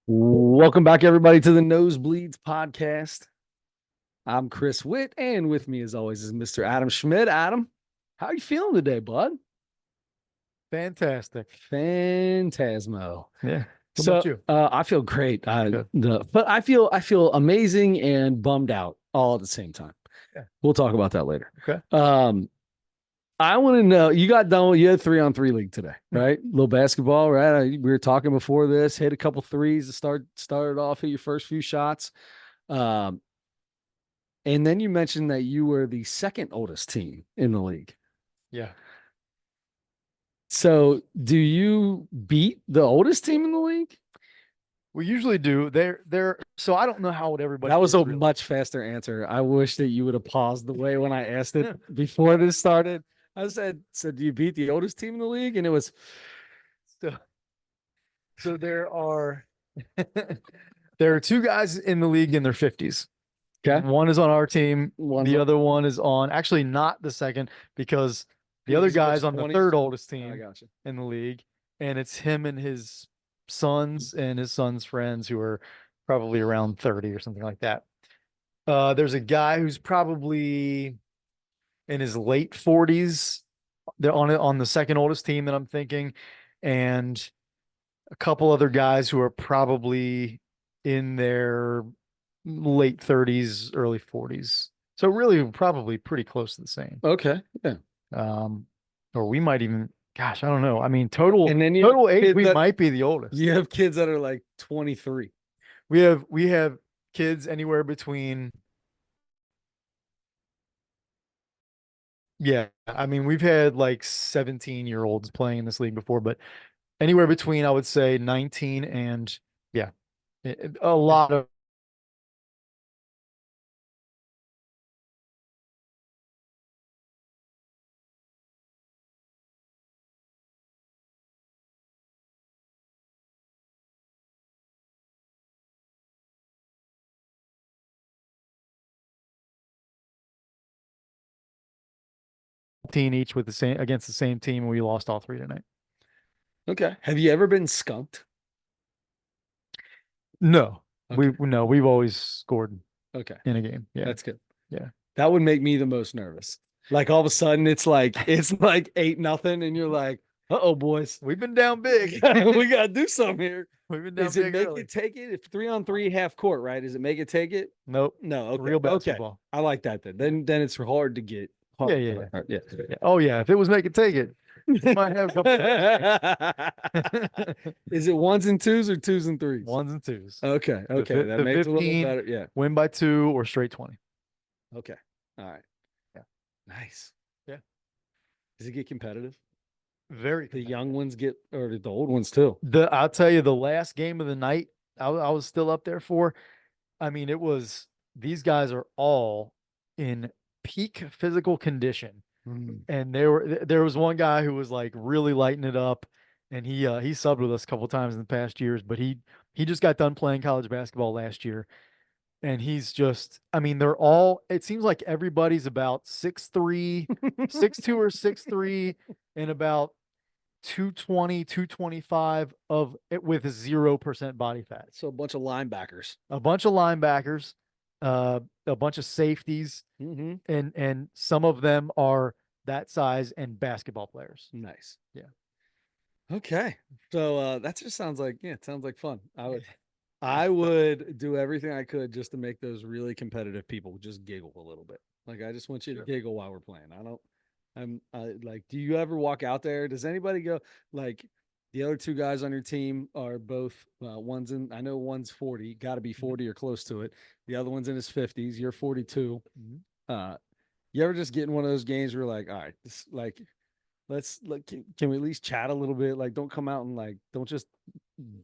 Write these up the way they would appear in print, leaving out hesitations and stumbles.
Welcome back, everybody, to the Nosebleeds podcast. I'm Chris Witt, and with me, as always, is Mr. Adam Schmidt. Adam, how are you feeling today, bud? Fantastic. Phantasmo. Yeah. What about So, you? I feel great. Good. But I feel amazing and bummed out all at the same time. Yeah. We'll talk about that later. Okay. I want to know, you got done. You had 3-on-3 league today, Mhm. right? Little basketball, right? We were talking before this. Hit a couple threes to started off. Hit your first few shots. Um, And then you mentioned that you were the second oldest team in the league. Yeah. So do you beat the oldest team in the league? We usually do. So I don't know how old That everybody was is a really. much faster answer. I wish that you would have paused the way when I asked it before this started. I said, so do you beat the oldest team in the league? And it was, So so there are two guys in the league in their 50s. okay. One is on our team. One's The other one is on actually not the second because the other he's in guy his is on the 20s. third oldest I team got you. in the league. And it's him and his sons and his son's friends who are probably around 30 or something like that. There's a guy who's probably in his late 40s. They're on the second oldest team that I'm thinking, and a couple other guys who are probably in their late 30s, early 40s. So really, probably pretty close to the same. Okay. Yeah. Um, or we might even, gosh, I don't know. I mean, total And then you have total age, kids we that might be the oldest. you have kids that are like 23. We have kids anywhere between. Yeah, I mean, we've had like 17-year-olds playing in this league before, but anywhere between, I would say, 19 and yeah, a lot of teen each with the same against the same team, and we lost all three tonight. Okay. Have you ever been skunked? No, Okay. we've always scored Okay. in a game. Yeah, That's good. yeah. That would make me the most nervous. Like all of a sudden it's like 8-0, and you're like, uh-oh, boys. We've been down We big. gotta do something here. We've been down Is it big make early. it take it? If 3-on-3 half court, right? Is it make it take it? Nope, No, okay. real Okay. basketball. I like that then. Then it's hard to get Yeah, hard. yeah, yeah. Yeah. Yeah. Oh yeah, if it was make it take it, we might have a couple points. Is it ones and twos or twos and threes? Ones and twos. Okay. The, Okay. That the makes it a little 15 better. Yeah. win by 2 or straight 20. Okay. All right. Yeah. Nice. Yeah. Does it get competitive? Very The competitive. young ones get, or the old ones too. I'll tell you, the last game of the night, I was still up there for. I mean, it was these guys are all in peak physical condition, Mm. and there was one guy who was like really lighting it up, and he subbed with us a couple times in the past years, but he just got done playing college basketball last year, and he's just, I mean, they're all. It seems like everybody's about 6'3", 6'2" or 6'3", and about 220, 225 of it with 0% body fat. So a bunch of linebackers. A bunch of linebackers, a bunch of safeties, Mm-hmm. and some of them are that size and basketball players. Nice. Yeah. Okay. So that just sounds like, yeah, it sounds like fun. I would do everything I could just to make those really competitive people just giggle a little bit. Like I just want you to Sure. giggle while we're playing. I'm like, do you ever walk out there? Does anybody go like the other two guys on your team are both I know one's 40, got to be 40 or close to it. The other one's in his 50s. You're 42. Mhm. Uh, you ever just get in one of those games where you're like, all right, this like let's like can we at least chat a little bit? Like don't come out and like don't just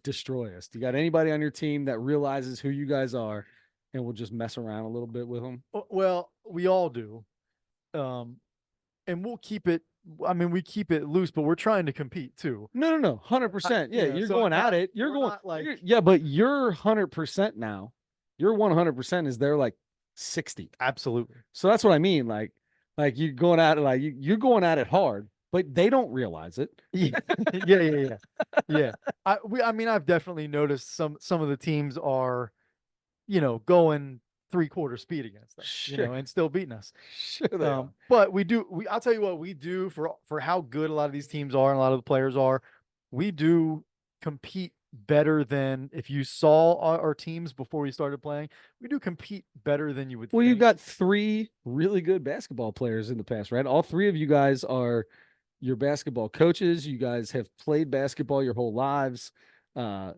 destroy us. Do you got anybody on your team that realizes who you guys are and will just mess around a little bit with them? Well, we all do. Um, and we'll keep it. I mean, we keep it loose, but we're trying to compete too. No, 100%. Yeah, you're So going at not, it. You're we're going, not like, yeah, but you're 100% now. You're 100% is they're like 60. absolutely. So that's what I mean. Like you're going at it, like you're going at it hard. but they don't realize it. Yeah, yeah. I mean, I've definitely noticed some of the teams are, going 3/4 speed against us, Sure, and still beating us. sure they are. But I'll tell you what we do for how good a lot of these teams are and a lot of the players are. We do compete better than if you saw our teams before we started playing. We do compete better than you would Well, you've think. got three really good basketball players in the past, right? All three of you guys are your basketball coaches. You guys have played basketball your whole lives. So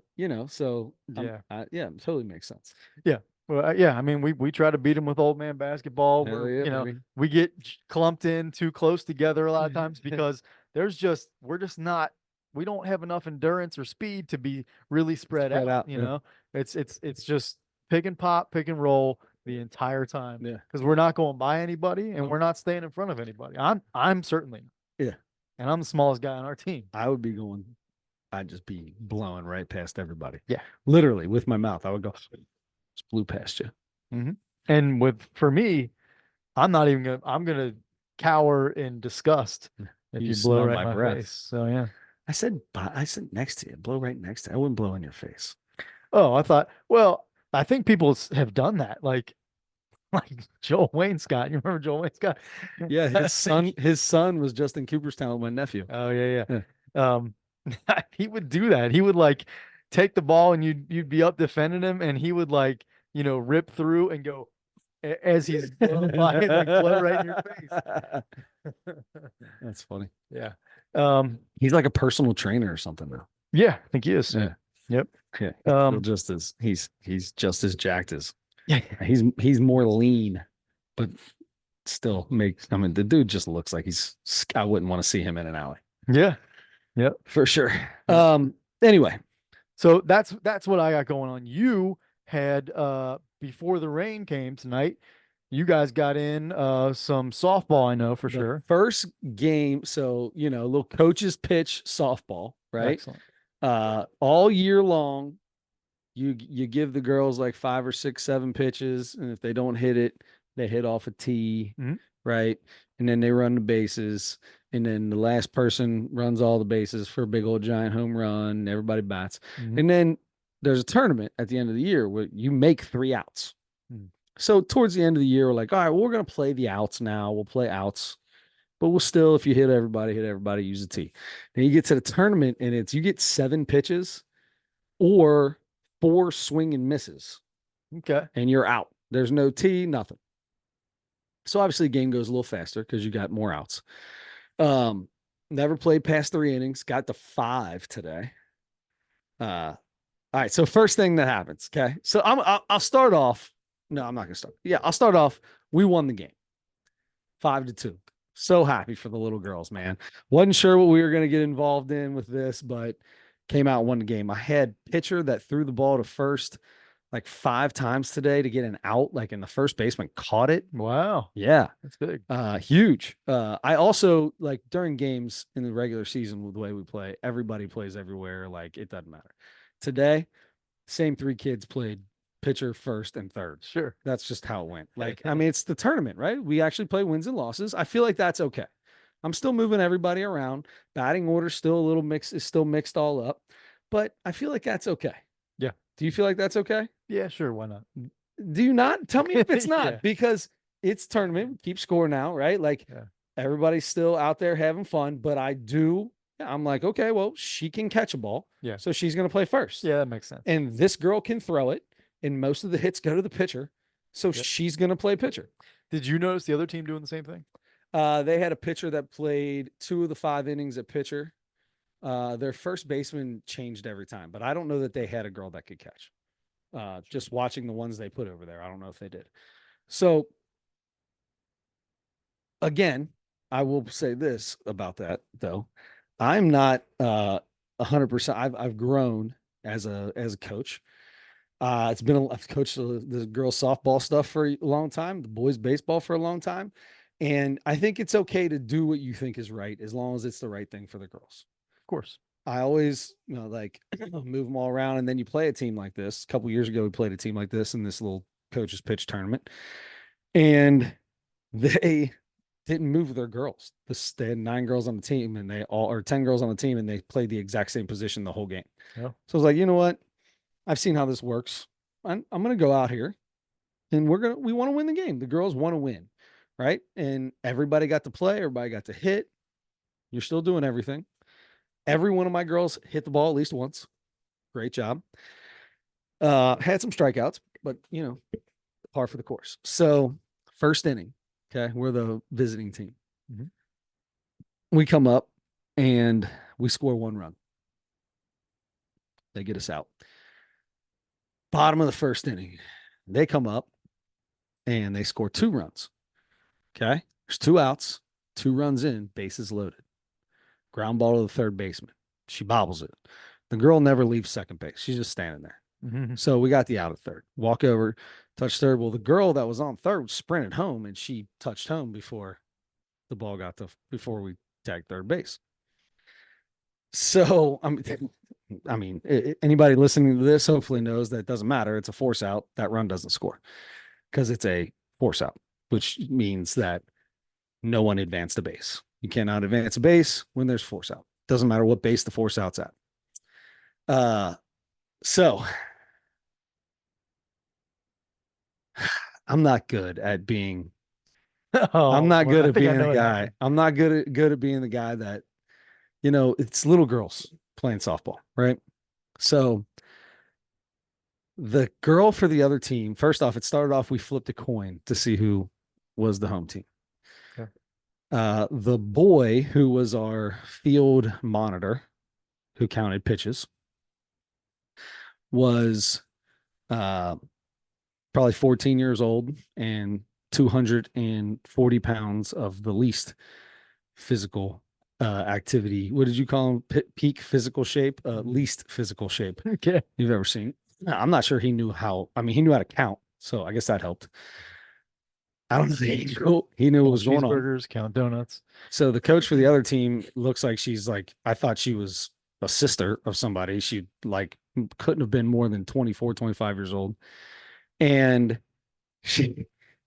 Yeah. yeah, it totally makes sense. Yeah. Well, yeah. I mean, we try to beat them with old man basketball. Hell Where yeah, baby. we get clumped in too close together a lot of times because we're just not we don't have enough endurance or speed to be really spread Spread out. out. Yeah. It's just pick and pop, pick and roll the entire time Yeah. because we're not going by anybody and Nope. we're not staying in front of anybody. I'm certainly not, Yeah. and I'm the smallest guy on our team. I would be going, I'd just be blowing right past everybody. Yeah. Literally with my mouth. I would go, just blew past you. Mm-hmm. And for me, I'm gonna cower in disgust if You you blow smell right my in my breath. face. So yeah. I said next to you, blow right next to you. I wouldn't blow in your face. Oh, I thought. Well, I think people have done that. Like Joel Wayne Scott. You remember Joel Wayne Scott? Yeah, his son was just in Cooperstown with my nephew. Oh yeah, Yeah. yeah. He would do that. He would like take the ball and you'd be up defending him, and he would like rip through and go as he's going by and like blow right in your face. That's funny. Yeah. He's like a personal trainer or something now. Yeah, I think he is. Yeah. Yep. Yeah. Um, He's just as jacked as yeah. he's more lean, but still makes I mean the dude just looks like I wouldn't want to see him in an alley. Yeah. Yep. For sure. Yep. Anyway. So that's what I got going on. You had before the rain came tonight, you guys got in some softball, I know for The sure. first game, so little coaches pitch softball, right? Excellent. All year long, you give the girls like 5 or 6, 7 pitches, and if they don't hit it, they hit off a tee, Mhm. right? And then they run the bases, and then the last person runs all the bases for a big old giant home run. Everybody bats, Mhm. and then there's a tournament at the end of the year where you make 3 outs. Mhm. So towards the end of the year, we're like, all right, well, we're gonna play the outs now. We'll play outs. But we'll still, if you hit everybody, use a tee. Then you get to the tournament and you get 7 pitches or 4 swing and misses, Okay. and you're out. There's no tee, nothing. So obviously the game goes a little faster because you got more outs. Never played past 3 innings, got to 5 today. All right. So first thing that happens. Okay. So I'll start off. No, I'm not gonna start. Yeah, I'll start off. We won the game 5-2. So happy for the little girls, man. Wasn't sure what we were going to get involved in with this, but came out and won the game. I had pitcher that threw the ball to first like 5 times today to get an out, like, and the first baseman caught it. Wow. Yeah. That's big. Huge. I also like during games in the regular season with the way we play, everybody plays everywhere. Like it doesn't matter. Today, same 3 kids played pitcher, first, and third. Sure. That's just how it went. Like, I mean, it's the tournament, right? We actually play wins and losses. I feel like that's okay. I'm still moving everybody around. Batting order still a little mixed, is still mixed all up, but I feel like that's okay. Yeah. Do you feel like that's okay? Yeah, sure. Why not? Do you not? Tell me if it's not, Yeah. because it's tournament. Keep score now, right? Like Yeah. everybody's still out there having fun, but I'm like, okay, well, she can catch a ball. Yeah. So she's going to play first. Yeah, that makes sense. And this girl can throw it, and most of the hits go to the pitcher. So Yep. she's going to play pitcher. Did you notice the other team doing the same thing? They had a pitcher that played 2 of the 5 innings at pitcher. Their first baseman changed every time, but I don't know that they had a girl that could catch. Just watching the ones they put over there, I don't know if they did. So again, I will say this about that though. I'm not 100%. I've grown as a coach. I've coached the girls softball stuff for a long time, the boys baseball for a long time. And I think it's okay to do what you think is right, as long as it's the right thing for the girls. Of course. I always, like move them all around. And then you play a team like this. A couple years ago, we played a team like this in this little coaches pitch tournament. And they didn't move their girls. They had 9 girls on the team and they all, or 10 girls on the team, and they played the exact same position the whole game. Yeah. So I was like, you know what? I've seen how this works. I'm going to go out here and we want to win the game. The girls want to win. Right. And everybody got to play. Everybody got to hit. You're still doing everything. Every one of my girls hit the ball at least once. Great job. Had some strikeouts, but par for the course. So first inning, okay, we're the visiting team. Mm-hmm. We come up and we score 1 run. They get us out. Bottom of the first inning, they come up and they score 2 runs. Okay, there's 2 outs, 2 runs in, bases loaded. Ground ball to the third baseman. She bobbles it. The girl never leaves second base. She's just standing there. Mm-hmm. So we got the out at third. Walk over, touch third. Well, the girl that was on third sprinted home, and she touched home before the ball before we tagged third base. So I mean, anybody listening to this hopefully knows that it doesn't matter. It's a force out. That run doesn't score because it's a force out, which means that no one advanced a base. You cannot advance a base when there's force out. Doesn't matter what base the force out's at. So I'm not good at being. I'm not good at being the guy. I'm not good at being the guy that, it's little girls playing softball, right? So the girl for the other team, first off, it started off, we flipped a coin to see who was the home team. Okay. The boy who was our field monitor, who counted pitches, was probably 14 years old and 240 pounds of the least physical activity. What did you call him? Peak physical shape, least physical shape. Okay, you've ever seen. I'm not sure he knew how. I mean, he knew how to count, so I guess that helped. I don't think he knew what was going on. Cheeseburgers, count donuts. So the coach for the other team looks like she's like, I thought she was a sister of somebody. She like couldn't have been more than 24, 25 years old. And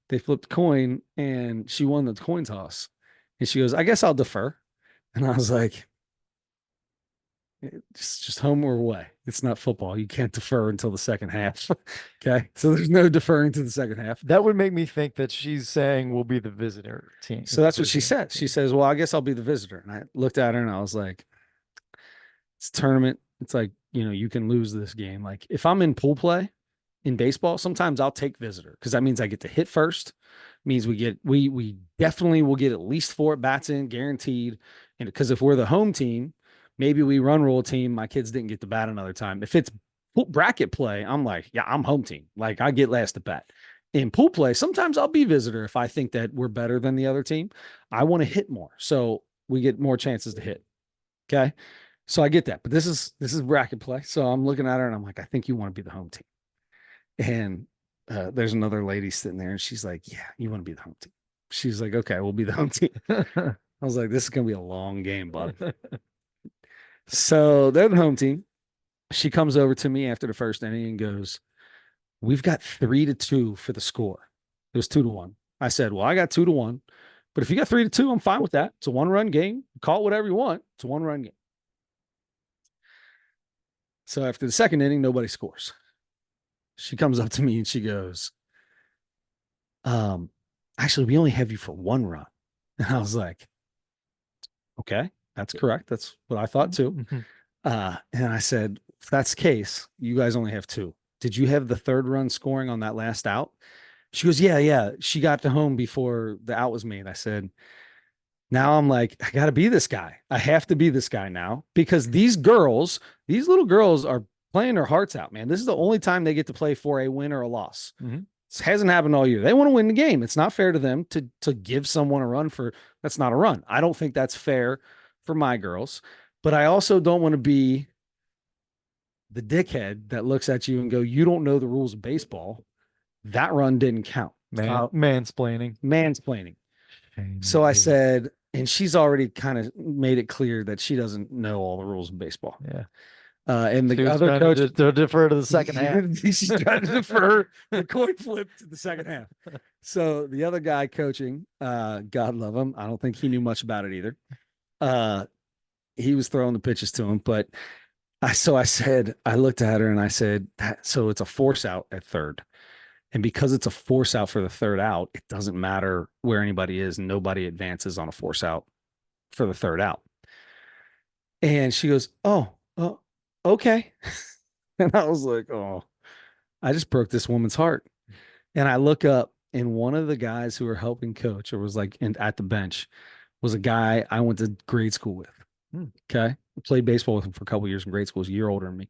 they flipped a coin and she won the coin toss. And she goes, I guess I'll defer. And I was like, it's just home or away. It's not football. You can't defer until the second half. Okay. So there's no deferring to the second half. That would make me think that she's saying we'll be the visitor team. So that's what she said. She says, well, I guess I'll be the visitor. And I looked at her and I was like, it's a tournament. It's like, you can lose this game. Like if I'm in pool play in baseball, sometimes I'll take visitor because that means I get to hit first. Means we definitely will get at least 4 at bats in, guaranteed. And because if we're the home team, maybe we run roll team. My kids didn't get to bat another time. If it's bracket play, I'm like, yeah, I'm home team. Like I get last at bat. In pool play, sometimes I'll be visitor if I think that we're better than the other team. I want to hit more, so we get more chances to hit. Okay, so I get that, but this is bracket play. So I'm looking at her and I'm like, I think you want to be the home team. And there's another lady sitting there and she's like, yeah, you want to be the home team. She's like, okay, we'll be the home team. I was like, this is going to be a long game, bud. So they're the home team. She comes over to me after the first inning and goes, we've got 3-2 for the score. It was 2-1. I said, well, I got 2-1, but if you got 3-2, I'm fine with that. It's a 1-run game. Call it whatever you want. It's a 1-run game. So after the second inning, nobody scores. She comes up to me and she goes, actually, we only have you for 1 run. And I was like, okay, that's correct. That's what I thought too. Mm-hmm. And I said, if that's the case, you guys only have 2. Did you have the 3rd run scoring on that last out? She goes, yeah. She got to home before the out was made. I said, now I'm like, I got to be this guy. I have to be this guy now because these little girls are playing their hearts out, man. This is the only time they get to play for a win or a loss. Mm-hmm. This hasn't happened all year. They want to win the game. It's not fair to them to give someone a run for that's not a run. I don't think that's fair for my girls, but I also don't want to be the dickhead that looks at you and go, you don't know the rules of baseball. That run didn't count. Mansplaining. So I said, and she's already kind of made it clear that she doesn't know all the rules of baseball. Yeah. And She the was other trying coach, to defer to the second half. she's trying to defer the coin flip to the second half. So the other guy coaching, God love him. I don't think he knew much about it either. Uh, he was throwing the pitches to him, but I said, I looked at her and I said, so it's a force out at third. And because it's a force out for the third out, it doesn't matter where anybody is. Nobody advances on a force out for the third out. And she goes, oh, okay. And I was like, oh, I just broke this woman's heart. And I look up, and one of the guys who were helping coach or was like at the bench was a guy I went to grade school with. Okay. I played baseball with him for a couple years in grade school. He's a year older than me.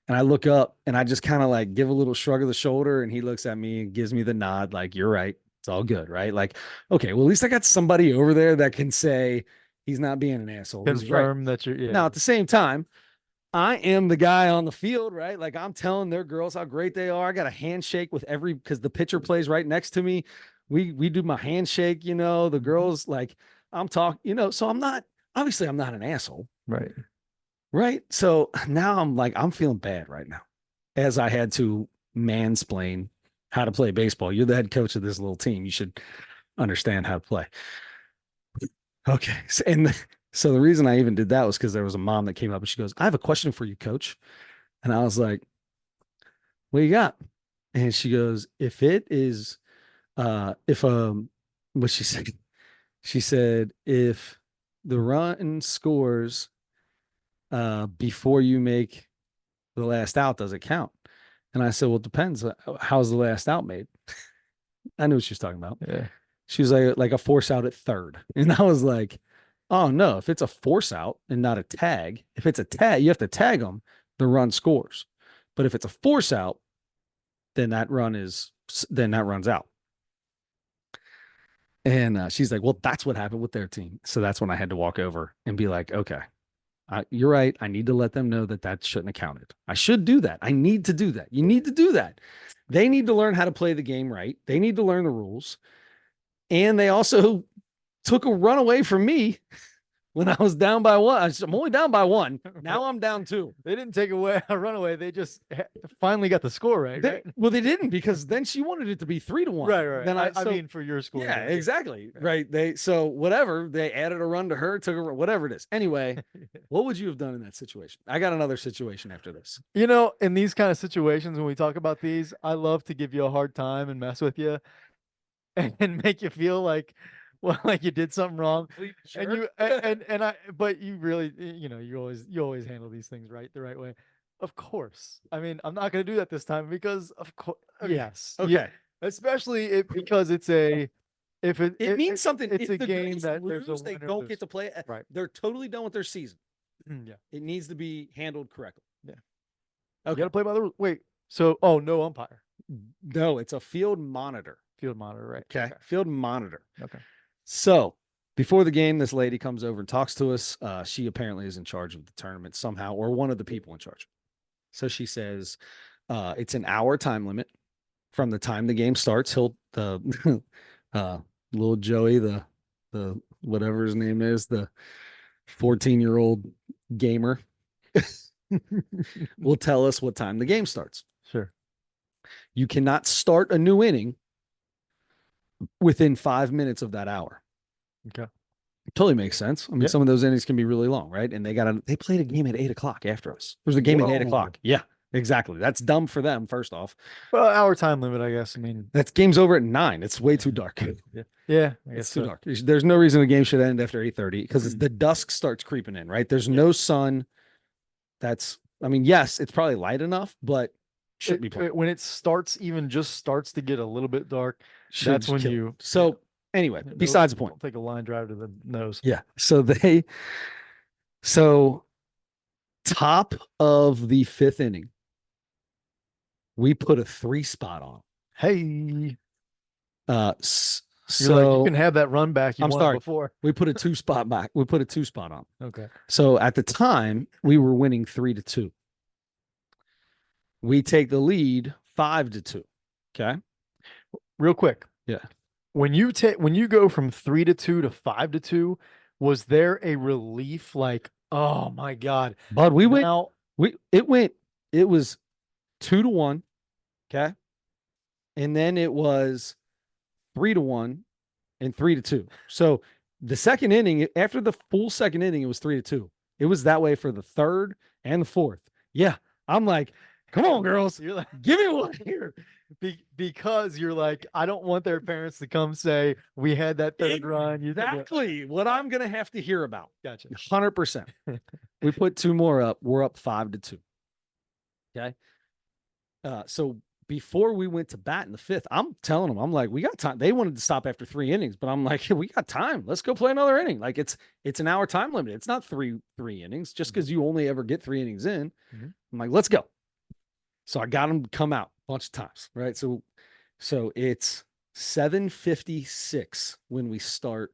And I look up and I just kind of like give a little shrug of the shoulder, and he looks at me and gives me the nod, like, you're right. It's all good, right? Like, okay, well, at least I got somebody over there that can say he's not being an asshole. He's right. Confirm that you're, Now, at the same time, I am the guy on the field, right? Like, I'm telling their girls how great they are. I got a handshake with every, because the pitcher plays right next to me. We do my handshake, the girls, like, I'm talking, so I'm not, obviously I'm not an asshole. right. Right. So now I'm feeling bad right now, as I had to mansplain how to play baseball. You're the head coach of this little team. You should understand how to play. Okay. So the reason I even did that was because there was a mom that came up and she goes, I have a question for you, coach. And I was like, what you got? And she goes, if it is, if, what she said, if the run scores, before you make the last out, does it count? And I said, well, it depends. How's the last out made? I knew what she was talking about. Yeah. She was like a force out at third. And I was like, oh no, if it's a force out and not a tag, if it's a tag, you have to tag them, the run scores. But if it's a force out, then that runs out. And she's like, well, that's what happened with their team. So that's when I had to walk over and be like, okay, you're right. I need to let them know that shouldn't have counted. I should do that. I need to do that. You need to do that. They need to learn how to play the game right. They need to learn the rules. And they also took a run away from me when I was down by one. I'm only down by one. Now I'm down two. They didn't take away a runaway. They just finally got the score right. Well, they didn't, because then she wanted it to be 3-1. Right. Then I mean, for your score. Yeah, exactly. Right. Whatever. They added a run to her, took a run, whatever it is. Anyway, what would you have done in that situation? I got another situation after this. In these kind of situations, when we talk about these, I love to give you a hard time and mess with you and make you feel like, well, like you did something wrong. Sure. But you really, you always handle these things the right way. Of course. I mean, I'm not going to do that this time because of course, yes. Okay. Yeah. Especially because it's a, if it means something. It's if a the game Grays that lose, there's a they winner, don't get to play it. Right. They're totally done with their season. Yeah. It needs to be handled correctly. Yeah. Okay. You got to play by the rules. Wait. So, no umpire. No, it's a field monitor. Field monitor, right? Okay. Field monitor. Okay. So before the game, this lady comes over and talks to us. She apparently is in charge of the tournament somehow, or one of the people in charge. So she says, it's an hour time limit from the time the game starts. The little Joey, the whatever his name is, the 14-year-old gamer will tell us what time the game starts. Sure. You cannot start a new inning within 5 minutes of that hour. Okay. Totally makes sense. I mean, some of those innings can be really long, right? And they played a game at 8:00 after us. There's a game at 8:00. Yeah, exactly. That's dumb for them, first off. Well, hour time limit, I guess. I mean, that game's over at 9. It's way too dark. Yeah, it's too dark. There's no reason a game should end after 8:30 because the dusk starts creeping in, right? There's no sun. Yes, it's probably light enough, but should be playing. When it just starts to get a little bit dark, that's when you. So anyway, besides the point, don't take a line drive to the nose. Yeah. So top of the 5th inning, we put a 3 spot on. Hey. So you can have that run back. I'm sorry. Before we put a 2 spot back. We put a 2 spot on. Okay. So at the time we were winning 3-2. We take the lead 5-2. Okay. Real quick. Yeah. When you go from 3-2 to 5-2, was there a relief like, oh my God, but we went It was 2-1. Okay. And then it was 3-1 and 3-2. So the second inning, after the full second inning, it was 3-2. It was that way for the third and the fourth. Yeah. I'm like, come on, girls. You're like, Give me one here. because you're like, I don't want their parents to come say we had that third run. Exactly what I'm gonna have to hear about. Gotcha. 100%. We put two more up. We're up 5-2. Okay. So before we went to bat in the fifth, I'm telling them, I'm like, we got time. They wanted to stop after 3 innings, but I'm like, we got time. Let's go play another inning. Like it's an hour time limit. It's not three innings just because you only ever get 3 innings in. Mm-hmm. I'm like, let's go. So I got them to come out a bunch of times, right? So it's 7:56 when we start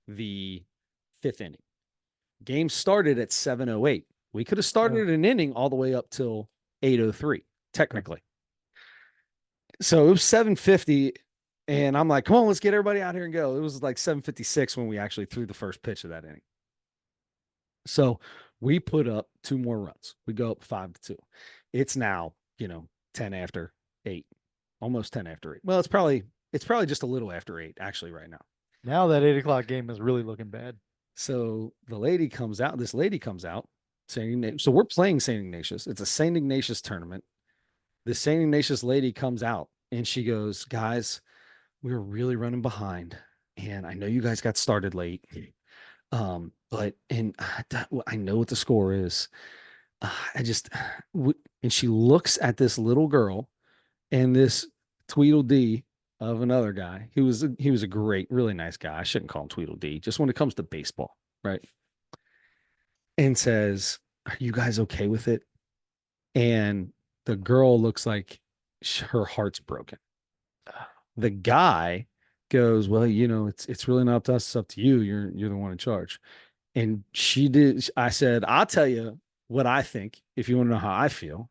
the fifth inning. Game started at 7:08. We could have started an inning all the way up till 8:03, technically. So it was 7:50, and I'm like, come on, let's get everybody out here and go. It was like 7:56 when we actually threw the first pitch of that inning. So we put up two more runs. We go up 5-2. It's now, 10 after 8, almost 10 after 8. Well, it's probably just a little after 8, actually, right now. Now that 8 o'clock game is really looking bad. So this lady comes out saying, so we're playing St. Ignatius. It's a St. Ignatius tournament. This St. Ignatius lady comes out and she goes, guys, we were really running behind. And I know you guys got started late. But I know what the score is. And she looks at this little girl and this Tweedledee of another guy. He was a great, really nice guy. I shouldn't call him Tweedledee, just when it comes to baseball, right? And says, are you guys okay with it? And the girl looks like her heart's broken. The guy goes, well, it's really not up to us, it's up to you. You're the one in charge. And she did. I said, I'll tell you what I think if you want to know how I feel.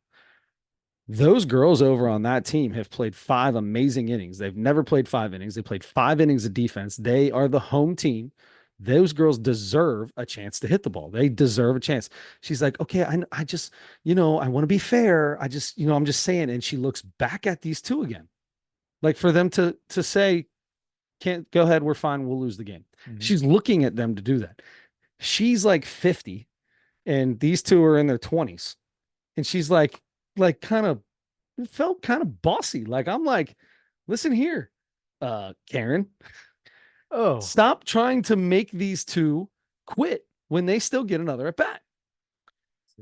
Those girls over on that team have played 5 amazing innings. They've never played 5 innings. They played 5 innings of defense. They are the home team. Those girls deserve a chance to hit the ball. They deserve a chance. She's like, okay, I just, I want to be fair. I just, I'm just saying. And she looks back at these two again, like for them to say, can't go ahead. We're fine. We'll lose the game. Mm-hmm. She's looking at them to do that. She's like 50 and these two are in their 20s. And she's like kind of felt kind of bossy. Like, I'm like, listen here, Karen. Oh, stop trying to make these two quit when they still get another at bat.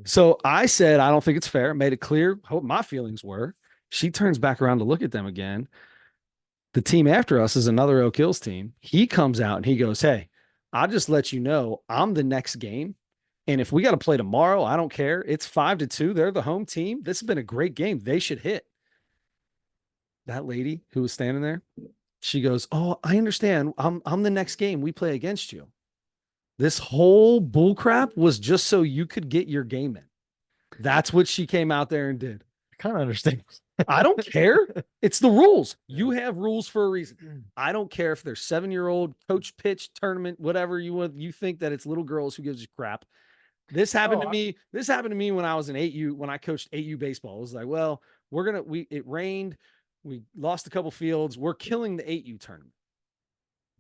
So I said, I don't think it's fair. Made it clear what my feelings were. She turns back around to look at them again. The team after us is another Oak Hills team. He comes out and he goes, hey, I'll just let you know I'm the next game. And if we got to play tomorrow, I don't care. It's 5-2. They're the home team. This has been a great game. They should hit. That lady who was standing there, she goes, oh, I understand. I'm the next game. We play against you. This whole bull crap was just so you could get your game in. That's what she came out there and did. I kind of understand. I don't care. It's the rules. You have rules for a reason. I don't care if they're 7-year-old coach pitch tournament, whatever you think that it's little girls who gives you crap. This happened to me. This happened to me when I was in 8U, when I coached 8U baseball. It was like, well, it rained. We lost a couple fields. We're killing the 8U tournament.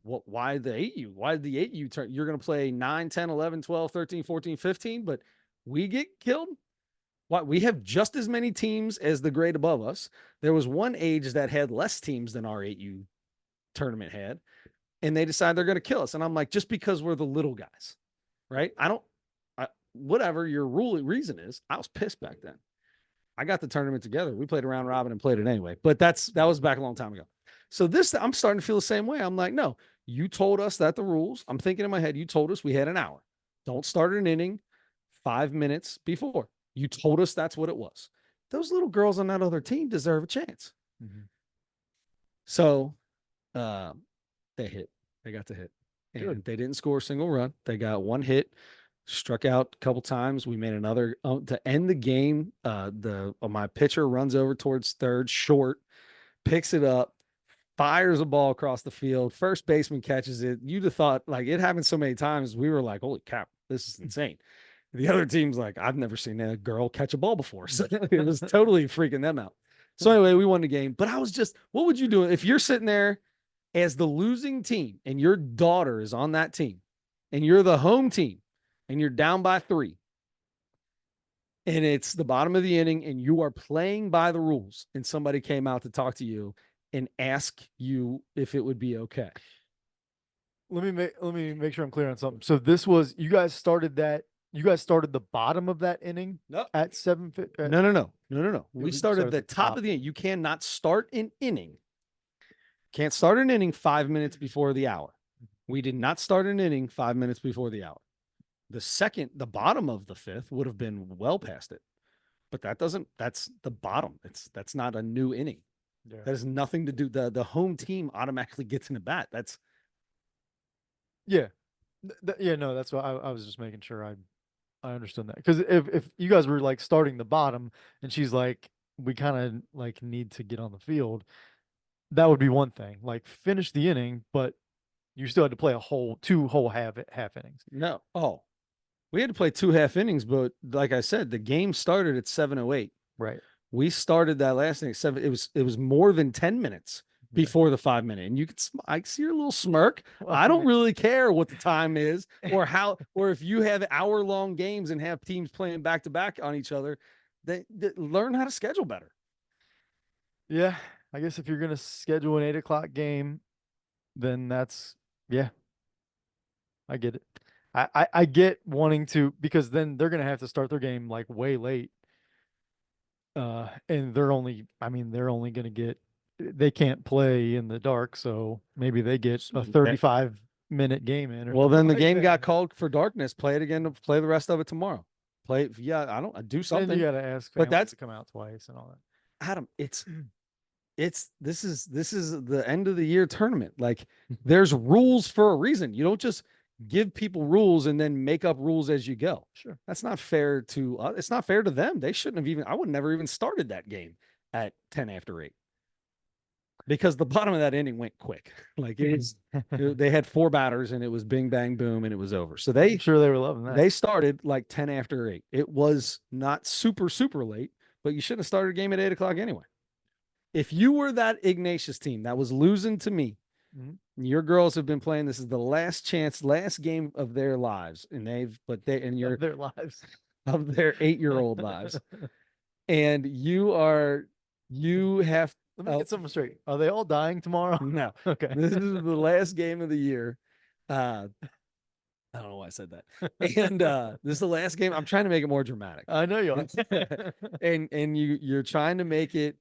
What, why the 8U? Why the 8U turn? You're going to play 9, 10, 11, 12, 13, 14, 15, but we get killed? Why? We have just as many teams as the grade above us. There was one age that had less teams than our 8U tournament had, and they decide they're going to kill us. And I'm like, just because we're the little guys, right? Whatever your reason is, I was pissed back then. I got the tournament together. We played a round robin and played it anyway, but that was back a long time ago. So I'm starting to feel the same way. I'm like, no, you told us that the rules, I'm thinking in my head, you told us we had an hour. Don't start an inning 5 minutes before. You told us that's what it was. Those little girls on that other team deserve a chance. Mm-hmm. So they got to hit. And good. They didn't score a single run. They got one hit. Struck out a couple times. We made another to end the game. My pitcher runs over towards third, short, picks it up, fires a ball across the field. First baseman catches it. You'd have thought, like, it happened so many times. We were like, holy crap, this is insane. The other team's like, I've never seen a girl catch a ball before. So it was totally freaking them out. So anyway, we won the game. But I was just, what would you do if you're sitting there as the losing team and your daughter is on that team and you're the home team and you're down by 3 and it's the bottom of the inning and you are playing by the rules and somebody came out to talk to you and ask you if it would be okay? Let me make sure I'm clear on something. So this was you guys started that you guys started the bottom of that inning No, at 7. no. We started the top of the inning. You cannot start an inning. Can't start an inning 5 minutes before the hour. We did not start an inning 5 minutes before the hour. The bottom of the 5th would have been well past it. But that's the bottom. That's not a new inning. Yeah. That has nothing to do. The home team automatically gets in the bat. That's Yeah. Yeah, no, that's what I was just making sure I understood that. Because if you guys were like starting the bottom and she's like, we kind of like need to get on the field, that would be one thing. Like finish the inning, but you still had to play two whole half innings. no. Oh, we had to play 2 half innings, but like I said, the game started at 7:08. Right. We started that last inning at 7. It was more than 10 minutes before the 5 minute. And you could, I see your little smirk. Well, I don't really care what the time is or how, or if you have hour-long games and have teams playing back to back on each other, they learn how to schedule better. Yeah, I guess if you're gonna schedule an 8 o'clock game, then yeah, I get it. I get wanting to because then they're gonna have to start their game like way late. And they're only gonna get they can't play in the dark, so maybe they get a 35-minute game in. Well, then the like game that. got called for darkness. Play it again. Play the rest of it tomorrow. Play it. Yeah, I do something. And you gotta ask, but that's to come out twice and all that. Adam. This is the end of the year tournament. Like there's rules for a reason. You don't just give people rules and then make up rules as you go. Sure. That's not fair to it's not fair to them. They shouldn't have even I would never even started that game at 10 after 8. Because the bottom of that inning went quick. Like they had 4 batters and it was bing bang boom and it was over. So I'm sure they were loving that. They started like 10 after 8. It was not super late, but you should have started a game at 8 o'clock anyway. If you were that Ignatius team that was losing to me, your girls have been playing. This is the last game of their lives, and their lives of their 8-year-old lives, and you have. Let me get something straight. Are they all dying tomorrow? No. Okay. This is the last game of the year. I don't know why I said that. And this is the last game. I'm trying to make it more dramatic. I know you are. and you're trying to make it.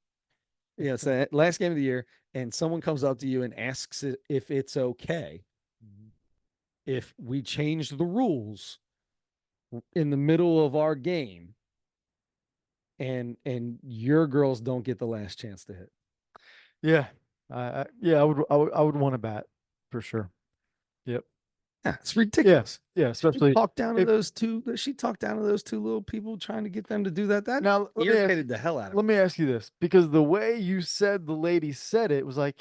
Yeah, it's the last game of the year, and someone comes up to you and asks if it's okay if we change the rules in the middle of our game, and your girls don't get the last chance to hit. Yeah, I would want to bat for sure. Yep. Yeah, it's ridiculous. Yeah, especially she talked down to those two little people trying to get them to do that. That now irritated the hell out of me. Let me ask you this, because the way you said the lady said it was like,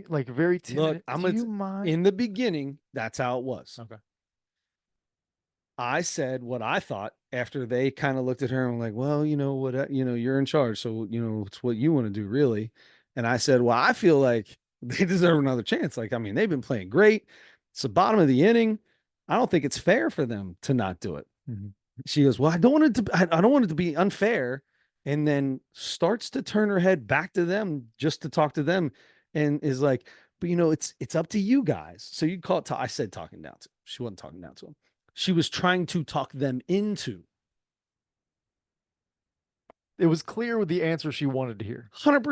like very timid. Look, do you mind? In the beginning, that's how it was. Okay. I said what I thought after they kind of looked at her and were like, well, you know what, you're in charge. So, it's what you want to do really. And I said, well, I feel like they deserve another chance. Like, I mean, they've been playing great. It's the bottom of the inning. I don't think it's fair for them to not do it. Mm-hmm. She goes, well, I don't want it to be unfair. And then starts to turn her head back to them just to talk to them. And is like, but it's up to you guys. So you call it, I said, talking down to him. She wasn't talking down to him. She was trying to talk them into. It was clear with the answer she wanted to hear. 100%.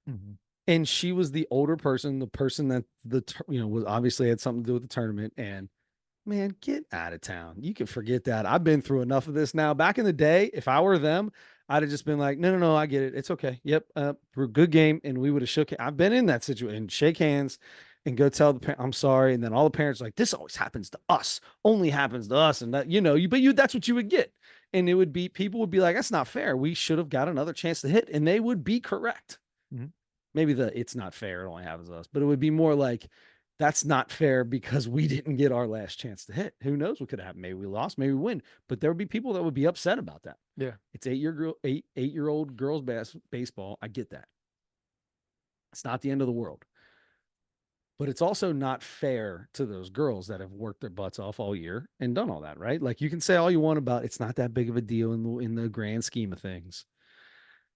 Mm-hmm. And she was the older person, the person that was obviously had something to do with the tournament. And man, get out of town. You can forget that. I've been through enough of this now. Back in the day, if I were them, I'd have just been like, no, I get it. It's okay. Yep. For a good game. And we would have shook. I've been in that situation and shake hands and go tell the parent, I'm sorry. And then all the parents are like, this always happens to us, only happens to us. And that, that's what you would get. And people would be like, that's not fair. We should have got another chance to hit. And they would be correct. Mm-hmm. Maybe it's not fair. It only happens to us, but it would be more like, That's not fair because we didn't get our last chance to hit. Who knows what could happen? Maybe we lost, maybe we win. But there would be people that would be upset about that. Yeah. It's 8-year-old girls baseball. I get that. It's not the end of the world. But it's also not fair to those girls that have worked their butts off all year and done all that, right? Like you can say all you want about it's not that big of a deal in the grand scheme of things.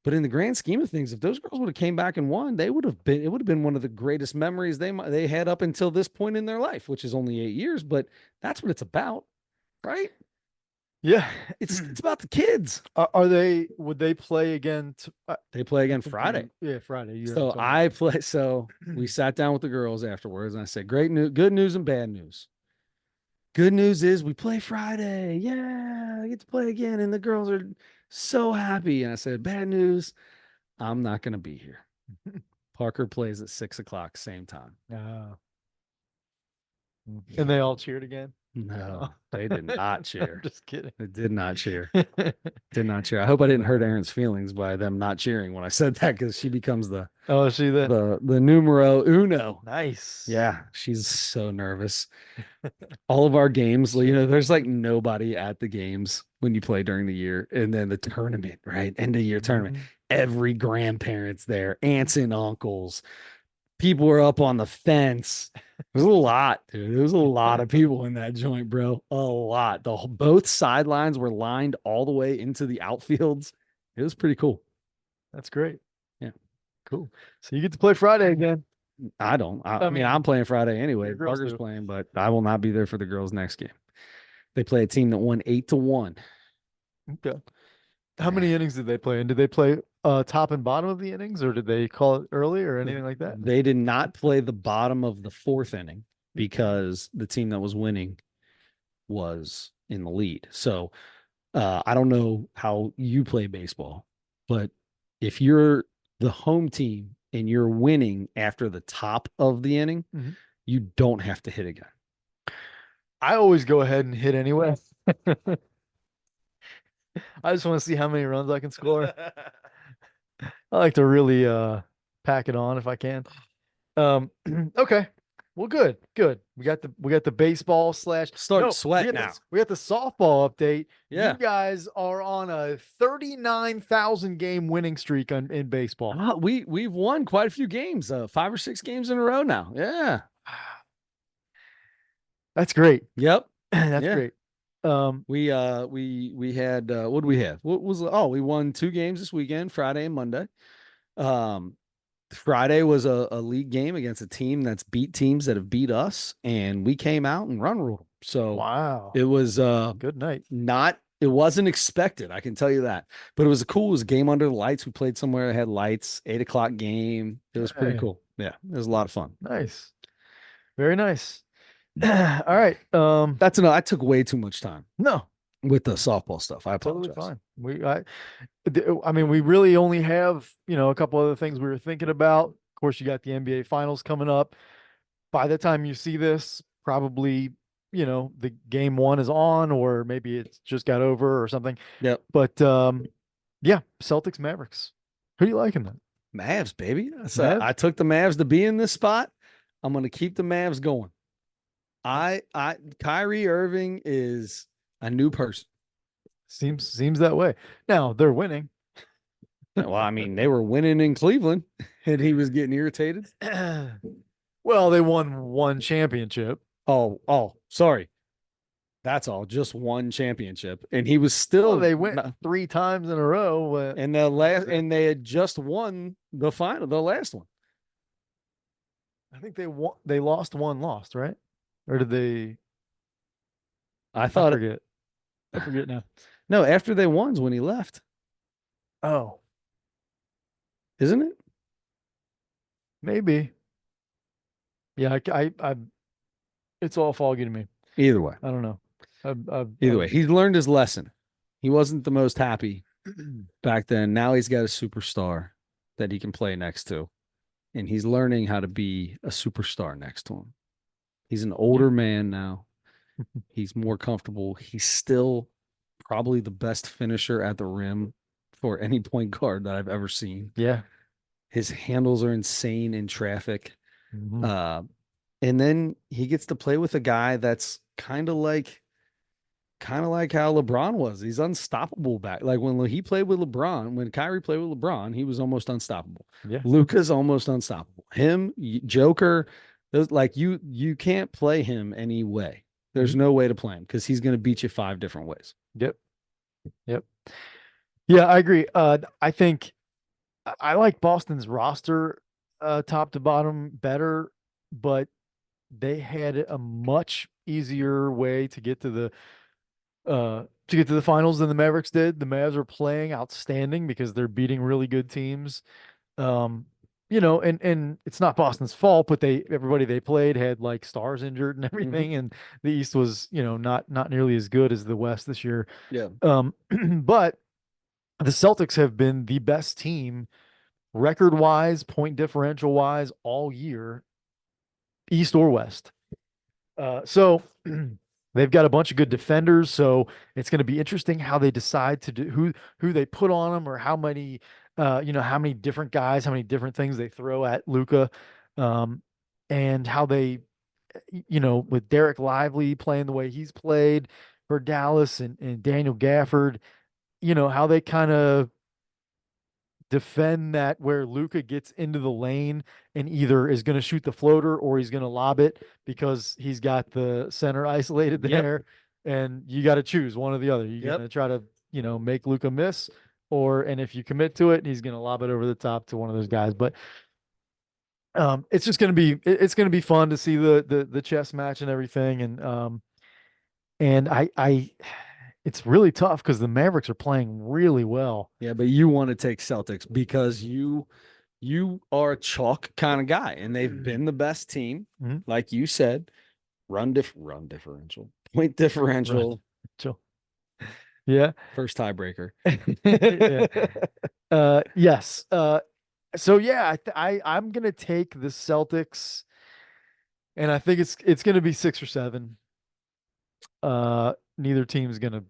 But in the grand scheme of things, if those girls would have came back and won, they would have been. It would have been one of the greatest memories they had up until this point in their life, which is only 8 years. But that's what it's about, right? Yeah. It's about the kids. Are they? Would they play again? They play again I'm Friday. confused. Yeah, Friday. You're So talking I about. play. So we sat down with the girls afterwards, and I said, "Great news, good news, and bad news. Good news is we play Friday. Yeah, I get to play again, and the girls are so happy." And I said, "Bad news, I'm not going to be here. Parker plays at 6 o'clock, same time." Oh. And they all cheered again. No, Oh. they did not I'm cheer. just kidding. They did not cheer. Did not cheer. I hope I didn't hurt Erin's feelings by them not cheering when I said that because she becomes the Oh, is she the the numero uno. nice? Yeah, she's so nervous. All of our games, there's like nobody at the games when you play during the year, and then the tournament, right? End of year tournament. Mhm. Every grandparent's there, aunts and uncles. People were up on the fence. It was a lot, dude. There was a lot of people in that joint, bro. A lot. Both sidelines were lined all the way into the outfields. It was pretty cool. That's great. Yeah. Cool. So you get to play Friday again. I don't. I I mean, mean, I'm playing Friday anyway. your girls Parker's do. playing, but I will not be there for the girls' next game. They play a team that won 8-1. Okay. How many innings did they play? And did they play top and bottom of the innings, or did they call it early or anything like that? They did not play the bottom of the fourth inning because the team that was winning was in the lead. So I don't know how you play baseball, but if you're the home team and you're winning after the top of the inning, Mhm. you don't have to hit again. I always go ahead and hit anyway. I just want to see how many runs I can score. I like to really pack it on if I can. Okay. Well, good, good. We got the baseball slash Starting no, to sweat now. we got the softball update. Yeah. You guys are on a 39,000 game winning streak in baseball. We've won quite a few games, 5 or 6 games in a row now. Yeah. That's great. Yep. That's Yeah. great. We had what did we have? What was we won 2 games this weekend, Friday and Monday. Friday was a league game against a team that's beat teams that have beat us, and we came out and run ruled. So wow. it was Good night. it wasn't expected, I can tell you that. But it was cool. It was a game under the lights. We played somewhere that had lights, 8 o'clock game. It was pretty Hey. cool. Yeah, it was a lot of fun. Nice. Very nice. All right. That's enough. I took way too much time No, with the softball stuff. I totally apologize. fine. I mean, we really only have, a couple other things we were thinking about. Of course, you got the NBA finals coming up. By the time you see this, probably, the game one is on, or maybe it's just got over or something. Yep. But yeah, Celtics Mavericks. Who you liking then? Mavs, baby. Mavs? I took the Mavs to be in this spot. I'm going to keep the Mavs going. Kyrie Irving is a new person. Seems that way. Now they're winning. Well, I mean, they were winning in Cleveland and he was getting irritated. Well, they won one championship. Oh, sorry. That's all. Just one championship. And he was still Well, they went 3 times in a row. and they had just won the last one. I think they lost one lost, right? Or did they I thought I forget now. No, after they won's when he left, Oh, isn't it? maybe. Yeah, I it's all foggy to me. Either way. I don't know. Either way, he's learned his lesson. He wasn't the most happy back then. Now he's got a superstar that he can play next to, and he's learning how to be a superstar next to him. He's an older man now. He's more comfortable. He's still probably the best finisher at the rim for any point guard that I've ever seen. Yeah. His handles are insane in traffic. Mhm. And then he gets to play with a guy that's kind of like how LeBron was. He's unstoppable back. Like when he played with LeBron, when Kyrie played with LeBron, he was almost unstoppable. Yeah. Luka's almost unstoppable. Him, Joker, those like you can't play him any way. There's Mhm. no way to play him because he's going to beat you 5 different ways. Yep. Yep. Yeah, I agree. I think I like Boston's roster, top to bottom better, but they had a much easier way to get to the finals than the Mavericks did. The Mavs are playing outstanding because they're beating really good teams. Um, and it's not Boston's fault, but everybody they played had like stars injured and Mhm. everything, and the East was, not nearly as good as the West this year. Yeah. But the Celtics have been the best team record wise, point differential wise all year, East or West. So they've got a bunch of good defenders. So it's going to be interesting how they decide to do who they put on them, or how many different guys, how many different things they throw at Luca, um, and how they, with Derek Lively playing the way he's played for Dallas, and Daniel Gafford, how they kind of defend that where Luca gets into the lane and either is going to shoot the floater or he's going to lob it because he's got the center isolated Yep. there. And you got to choose one or the other. You're Yep. going to try to, make Luca miss, and if you commit to it, he's going to lob it over the top to one of those guys. But it's just going to be, it's going to be fun to see the chess match and everything. And it's really tough because the Mavericks are playing really well. Yeah, but you want to take Celtics because you are a chalk kind of guy, and they've been the best team, Mhm. like you said. Run differential, point Right. differential, Chill. Yeah. first tiebreaker. Yeah. Yes. So yeah, I'm gonna take the Celtics, and I think it's gonna be 6 or 7. Neither team's gonna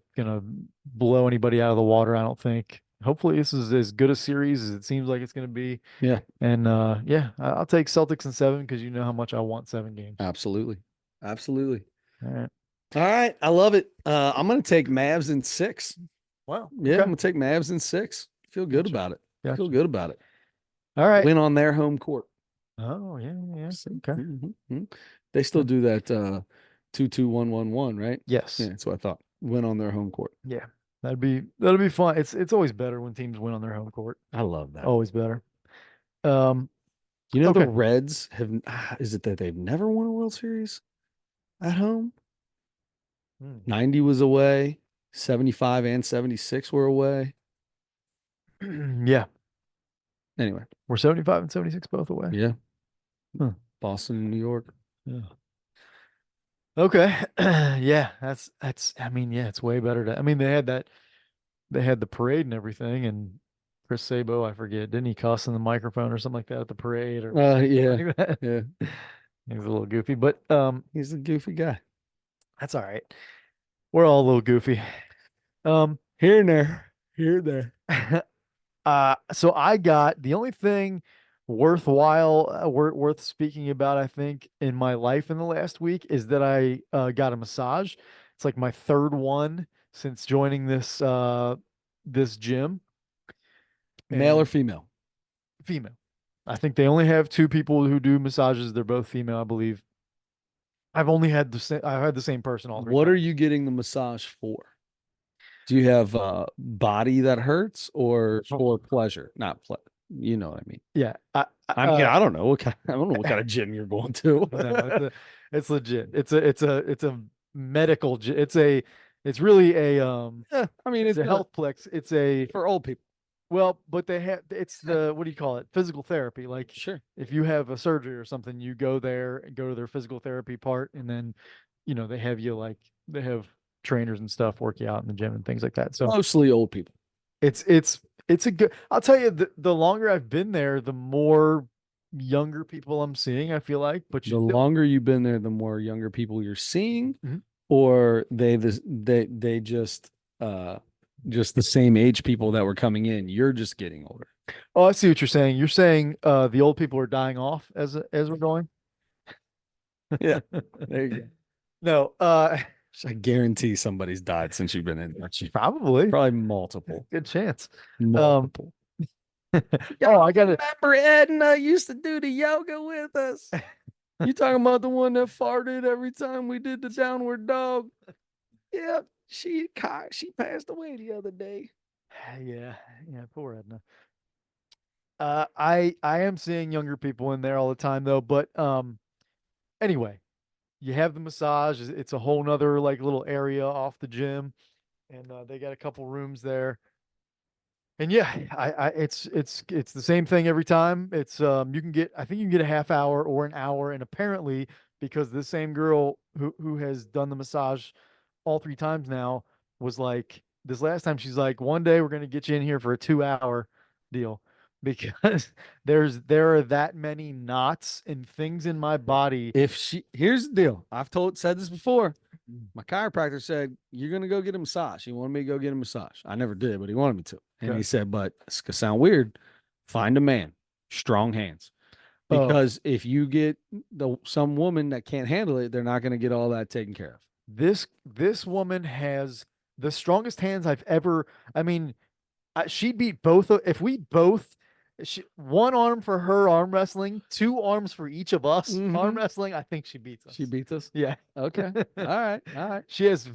blow anybody out of the water, I don't think. Hopefully this is as good a series as it seems like it's gonna be. Yeah, And yeah, I'll take Celtics in 7 because you know how much I want 7 games. absolutely. Absolutely. All right. All right. I love it. I'm going to take Mavs in 6. Wow. Yeah, I'm Okay. going to take Mavs in 6. Feel good Gotcha. about it. Feel Gotcha. good about it. All right. Win on their home court. Oh yeah, yeah. See? Okay. They still Yeah. do that 2-2-1-1-1, right? Yeah, Yes. that's what I thought. Win on their home court. Yeah. That'll be fun. It's always better when teams win on their home court. I love that. Always better. Um, The okay. Reds is it that they've never won a World Series at home? Hmm. 90 was away, 75 and 76 were away. Yeah. Anyway, We're 75 and 76 both away. yeah. Huh. Boston and New York. Yeah. Okay. Yeah, I mean, yeah, it's way better I mean, they had the parade and everything, and Chris Sabo, I forget, didn't he cuss in the microphone or something like that at the parade or Yeah. something like that? Yeah. He was a little goofy, but He's a goofy guy. that's all right. We're all a little goofy. Um Here and there. Here and there. so I got the only thing worthwhile, worth speaking about, I think, in my life in the last week is that I got a massage. It's like my third one since joining this gym, Male or and female? female. I think they only have two people who do massages. They're both female, I believe. I've had the same person all three What are times. you getting the massage for? Do you have body that hurts or for pleasure? Not you know what I mean. Yeah, I mean, I don't know I don't know what kind of gym you're going to. no, it's legit. It's a medical. It's really Yeah, I mean, it's it's a not health plex. It's a for old people. well, but it's the what do you call it? Physical therapy. Like Sure. if you have a surgery or something, you go there and go to their physical therapy part, and then they have they have trainers and stuff work you out in the gym and things like that. So Mostly old people. it's it's it's a good. I'll tell you, the longer I've been there, the more younger people I'm seeing. I feel like, but you The still. longer you've been there, the more younger people you're seeing, Mhm. or they just the same age people that were coming in. You're just getting older. Oh, I see what you're saying. You're saying the old people are dying off as we're going. Yeah. There you go. No, I guarantee somebody's died since you've been in there. probably Probably multiple. good chance. Um, Multiple. oh, I got it. Remember Edna used to do the yoga with us? You talking about the one that farted every time we did the downward dog? Yeah, she passed away the other day. Yeah, yeah, poor Edna. I am seeing younger people in there all the time though, but anyway, you have the massage. It's a whole nother like little area off the gym, and they got a couple rooms there. And yeah, it's the same thing every time. It's you can get I think you can get a half hour or an hour, and apparently because this same girl who has done the massage all three times now was like this last time she's like one day we're gonna get you in here for a 2 hour deal because there are that many knots and things in my body. If she Here's the deal. I've said this before. My chiropractor said, "You're gonna go get a massage." He wanted me to go get a massage. I never did, but he wanted me to. And Okay. he said, "But it's gonna sound weird. Find a man, strong hands, Oh, because if you get some woman that can't handle it, they're not gonna get all that taken care of." this woman has the strongest hands I've ever. I mean, she beat both of, if we both one arm for her arm wrestling, two arms for each of us arm Mhm. wrestling, I think she beats She us. beats us. Yeah. Okay. All right. All right. She has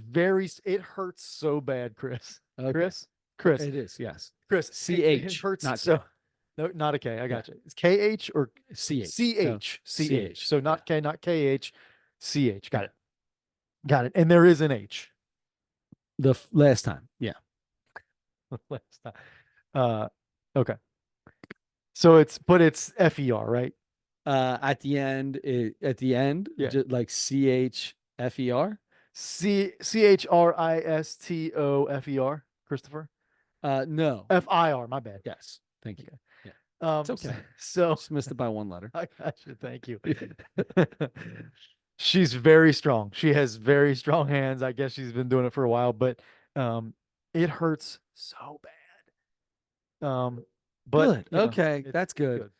it hurts so bad, Chris. Okay. Chris, It is. Yes. Chris, it CH, hurts not so. K. No, not a K. I Yeah. got you. It's KH or CH. No, CH. CH. So not K, not KH. CH. Got it. Got it. And there is an H. The last time. Yeah. Last time. Uh, okay. So it's FER, right? At the end, Yeah. just like CHFER. CHRISTOFER, Christopher. No. FIR, my bad. Yes. Thank you. Okay. Yeah. It's Um, okay. so Just missed it by one letter. I got you. Thank you. She's very strong. She has very strong hands. I guess she's been doing it for a while, but um, it hurts so bad. But Good. Okay. That's it's good. good.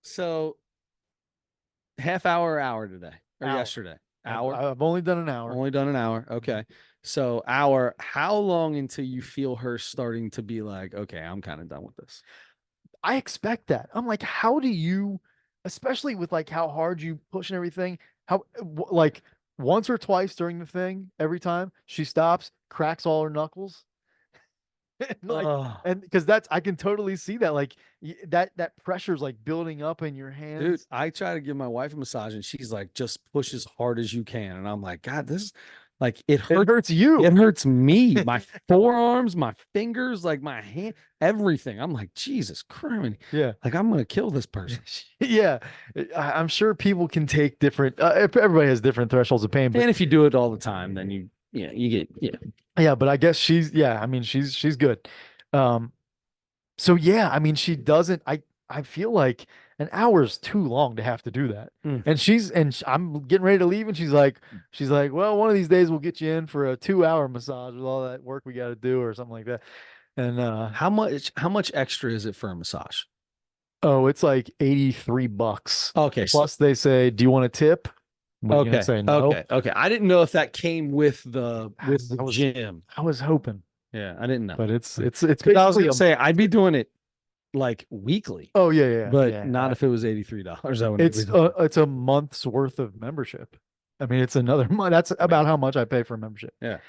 So half hour or hour today or Hour. yesterday? Hour. I've only done an hour. Only done an hour. Okay. So hour, how long until you feel her starting to be like, okay, I'm kind of done with this? I expect that. I'm like, how do you, especially with like how hard you push and everything, like once or twice during the thing, every time she stops, cracks all her knuckles. And like, Oh, and because that's, I can totally see that. Like that pressure's like building up in your dude, hands. I try to give my wife a massage and she's like, just push as hard as you can. And I'm like, God, this is like, It hurts you. it hurts me, my forearms, my fingers, like my hand, everything. I'm like, Jesus Christ. Yeah. Like, I'm going to kill this person. Yeah. I'm sure people can take different, everybody has different thresholds of pain, but And if you do it all the time, then you get, yeah. yeah, but I guess yeah, I mean, she's good. Um, So yeah, I mean, she doesn't. I feel like an hour is too long to have to do that. Mm. And I'm getting ready to leave, and she's like, well, one of these days we'll get you in for a 2 hour massage with all that work we got to do, or something like that. And How much extra is it for a massage? oh, it's like $83. Okay. Plus, they say, do you want a tip? What are you gonna Okay. say? No. Okay. I didn't know if that came with the I was gym. I was hoping, Yeah, I didn't know. but it's 'Cause I was basically gonna a. say I'd be doing it like weekly, Oh yeah, but yeah, not yeah. if it was $83. I wouldn't be doing it. It's a month's worth of membership. I mean, it's another month. That's about Man. how much I pay for membership. Yeah.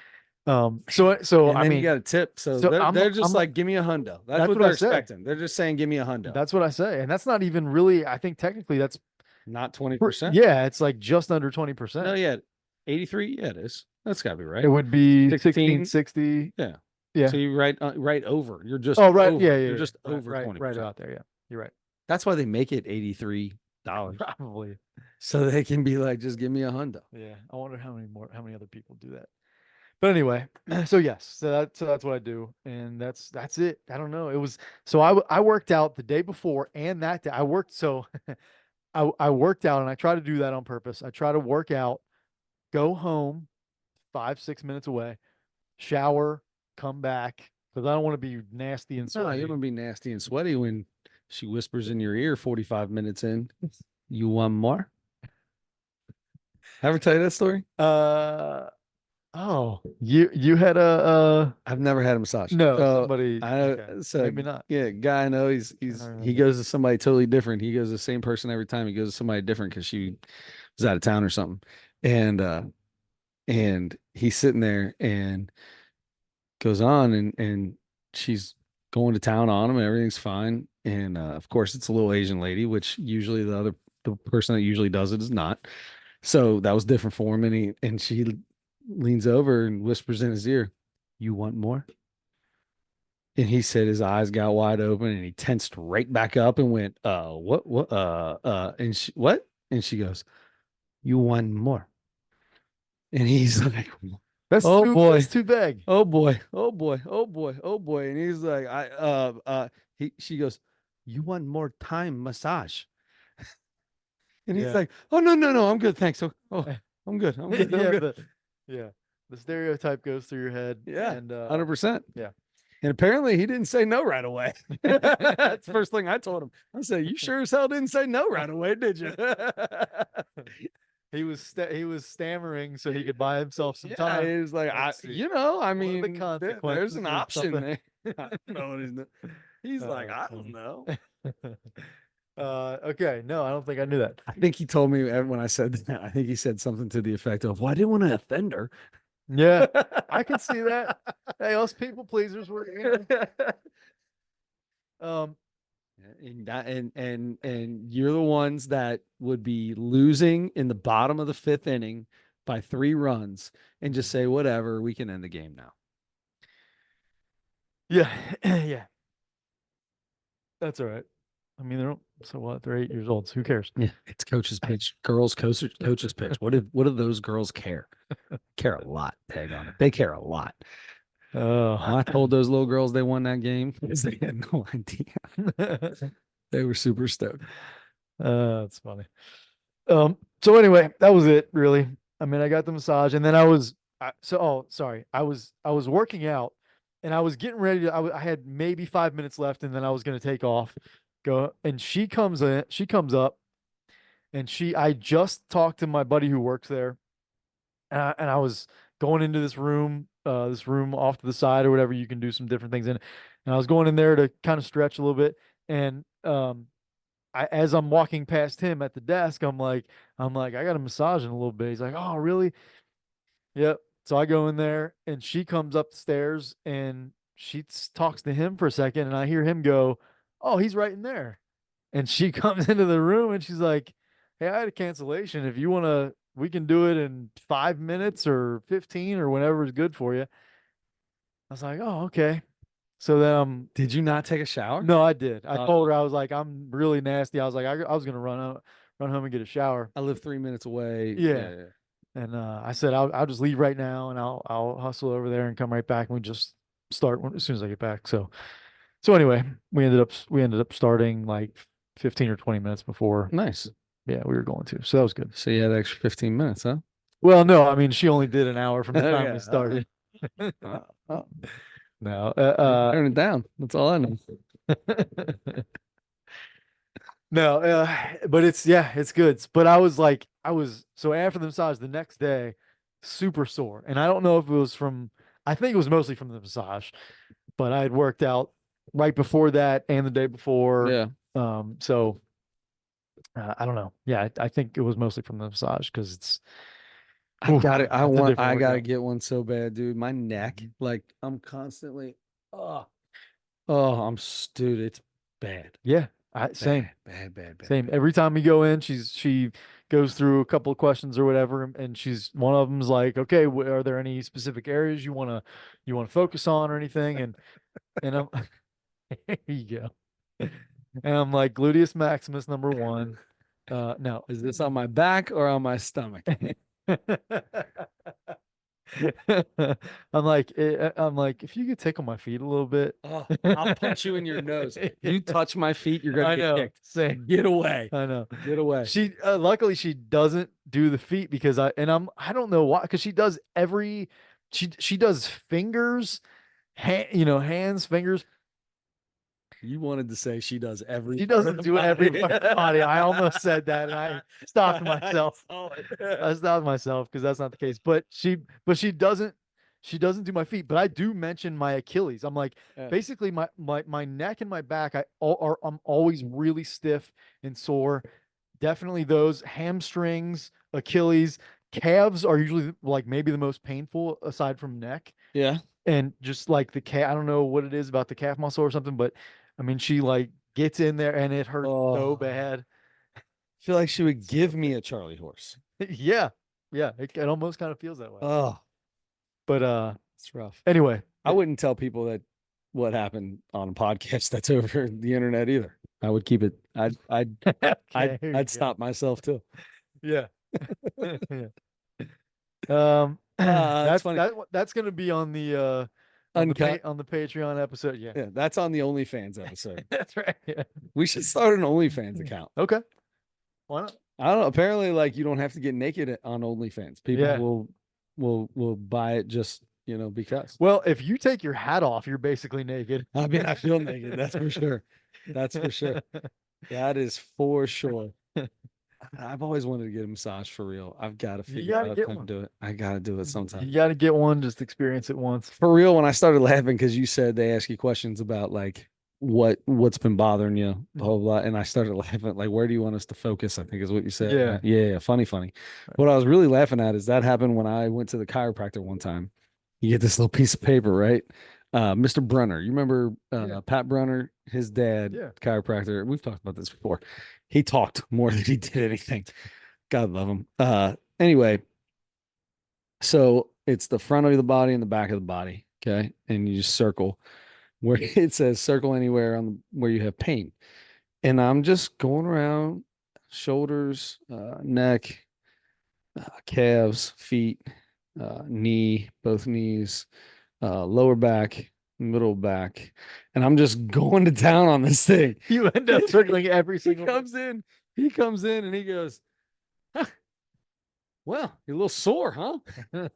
So And I then you mean, got a tip. So so they're just like, give me a hundo. That's what what I they're say. expecting. They're just saying, give me a hundo. That's what I say, and that's not even really. I think technically that's Not 20%. yeah, it's like just under No, 20%. yeah. 83. Yeah, it is. That's gotta be right. It would be 16. 1660. Yeah. Yeah. So you right over. You're just Oh, right. over. Yeah, You're just right, over right, 20%. out there. Yeah, you're right. That's why they make it $83. Probably. So they can be like, just give me a hundo. Yeah. I wonder how many other people do that. But anyway, so yes, so that's what I do, and that's it. I don't know. It was so I worked out the day before and that day. I worked so I worked out, and I try to do that on purpose. I try to work out, go home 5-6 minutes away, shower, come back because I don't want to be nasty and No, sweaty. you're gonna be nasty and sweaty when she whispers in your ear 45 minutes in, you want more? Ever tell you that story? Uh oh, you had a I've never had a massage. no, So somebody, I know, okay, so maybe not. yeah, guy I know I don't he remember. goes to somebody totally different. He goes to the same person every time. He goes to somebody different because she was out of town or something. And he's sitting there and goes on and she's going to town on him and everything's fine. And of course it's a little Asian lady, which usually the person that usually does it is not. So that was different for him. And she leans over and whispers in his ear, "You want more?" And he said his eyes got wide open and he tensed right back up and went, and she, what? And she goes, "You want more?" And he's like, "Oh That's boy, too big. oh boy, oh boy, oh boy, oh boy." And he's like, she goes, "You want more time massage?" And he's Yeah. like, "Oh, no, no, no, I'm good. Thanks. Oh, I'm good. I'm good. I'm Yeah, good." yeah. The stereotype goes through your head Yeah, and 100%. yeah. And apparently he didn't say no right away. That's the first thing I told him. I said, "You sure as hell didn't say no right away, did you?" He was stammering so he could buy himself some Yeah, time. he was like, Let's see. I What are the mean, there's consequences an of option something? there. I don't know what he's like, That's I don't funny. know. Okay. No, I don't think I knew that. I think he told me when I said that, I think he said something to the effect of, "Well, I didn't want to offend her." Yeah, I can see that. Hey, us people pleasers were. Um, And you're the ones that would be losing in the bottom of the fifth inning by 3 runs and just say, "Whatever, we can end the game now." yeah, yeah, that's all right. I mean, they're so what? They're 8 years old. So who cares? Yeah, it's coach's pitch, coach's pitch. What do those girls care? Care a lot. Tag on it. They care a lot. Oh, When I told those little girls they won that game because they had no idea. They were super stoked. that's funny. So anyway, that was it really. I mean, I got the massage and then oh, sorry. I was working out and I was getting ready to, I had maybe 5 minutes left and then I was going to take off, go. And she comes up and I just talked to my buddy who works there. And I was going into this room off to the side or whatever. You can do some different things in. And I was going in there to kind of stretch a little bit. And, as I'm walking past him at the desk, I'm like, I got a massage in a little bit. He's like, oh, really? Yep. So I go in there and she comes up the stairs and talks to him for a second. And I hear him go, oh, he's right in there. And she comes into the room and she's like, hey, I had a cancellation. If you want to, we can do it in 5 minutes or 15 or whenever is good for you. I was like, oh, okay. So then Did you not take a shower? no, I did. I Uh, told her, I was like, I'm really nasty. I was like, I was going to run home and get a shower. I live 3 minutes away. Yeah. Yeah, And I said, I'll just leave right now and I'll hustle over there and come right back. And we just start as soon as I get back. So anyway, we ended up starting like 15 or 20 minutes before. nice. Yeah, we were going to. So that was good. So you had an extra 15 minutes, huh? Well, no, I mean, she only did an hour from the time we Okay. started. Oh, No, turn it down. That's all I know. no, but it's good. But so after the massage the next day, super sore. And I don't know if it was I think it was mostly from the massage, but I had worked out right before that and the day before. Yeah. So I don't know. Yeah, I think it was mostly from the massage because I've got it. it's a different I got to workout. get one so bad, dude. My neck, Mhm. like I'm constantly, oh, oh, dude, it's bad. Yeah, same. Bad, bad, bad, bad, Same. bad. Every time we go in, she goes through a couple of questions or whatever, and she's one of them's like, "Okay, are there any specific areas you want to focus on or anything?" And I'm there you go. And I'm like, gluteus maximus number one. No. Is this on my back or on my stomach? I'm like, if you could tickle my feet a little bit. Oh, I'll punch you in your nose. You touch my feet, you're gonna I get know. kicked. Same. Get away. I know. Get away. She luckily she doesn't do the feet because I don't know why because she does fingers, hands, fingers, You wanted to say she does every She part of doesn't the do every body. part of the body. I almost said that, and I stopped myself. saw it. I stopped myself because that's not the case. But she doesn't do my feet. But I do mention my Achilles. I'm like, Yeah. basically my neck and my back. I'm always really stiff and sore. Definitely those hamstrings, Achilles, calves are usually like maybe the most painful aside from neck. Yeah. And just like the calf, I don't know what it is about the calf muscle or something, but I mean, she like gets in there and it hurts so Oh, bad. I feel like she would So give me bad. a Charlie horse. Yeah. Yeah. It almost kind of feels that way. Oh, But it's rough. anyway. I wouldn't tell people that what happened on a podcast that's over the internet either. I would keep it. Okay, here you I'd go. stop myself too. Yeah. Yeah. It's funny. That's gonna be Uncut. on the Patreon episode. Yeah. Yeah, that's on the OnlyFans episode. That's right. Yeah. We should start an OnlyFans account. Okay. Why not? I don't know. Apparently, like you don't have to get naked on OnlyFans. People Yeah. will buy it just because. Well, if you take your hat off, you're basically naked. I mean, I feel naked. That's for sure. That's for sure. That is for sure. I've always wanted to get a massage for real. I've got to You figure gotta out get how to one. do it. I got to do it sometime. You gotta get one, just experience it once. For real, when I started laughing because you said they ask you questions about like what's been bothering you, blah blah blah, and I started laughing like, where do you want us to focus? I think is what you said. Yeah. Yeah, funny, funny. What I was really laughing at is that happened when I went to the chiropractor one time. You get this little piece of paper, right? Mr. Brunner, you remember Yeah. Pat Brunner, his dad, Yeah. chiropractor. We've talked about this before. He talked more than he did anything. God love him. Anyway, so it's the front of the body and the back of the body. Okay. And you just circle where it says circle anywhere on where you have pain. And I'm just going around shoulders, neck, calves, feet, knee, both knees, lower back, middle back. And I'm just going to town on this thing. You end up circling every He single one. he comes in and he goes, well, you're a little sore, huh?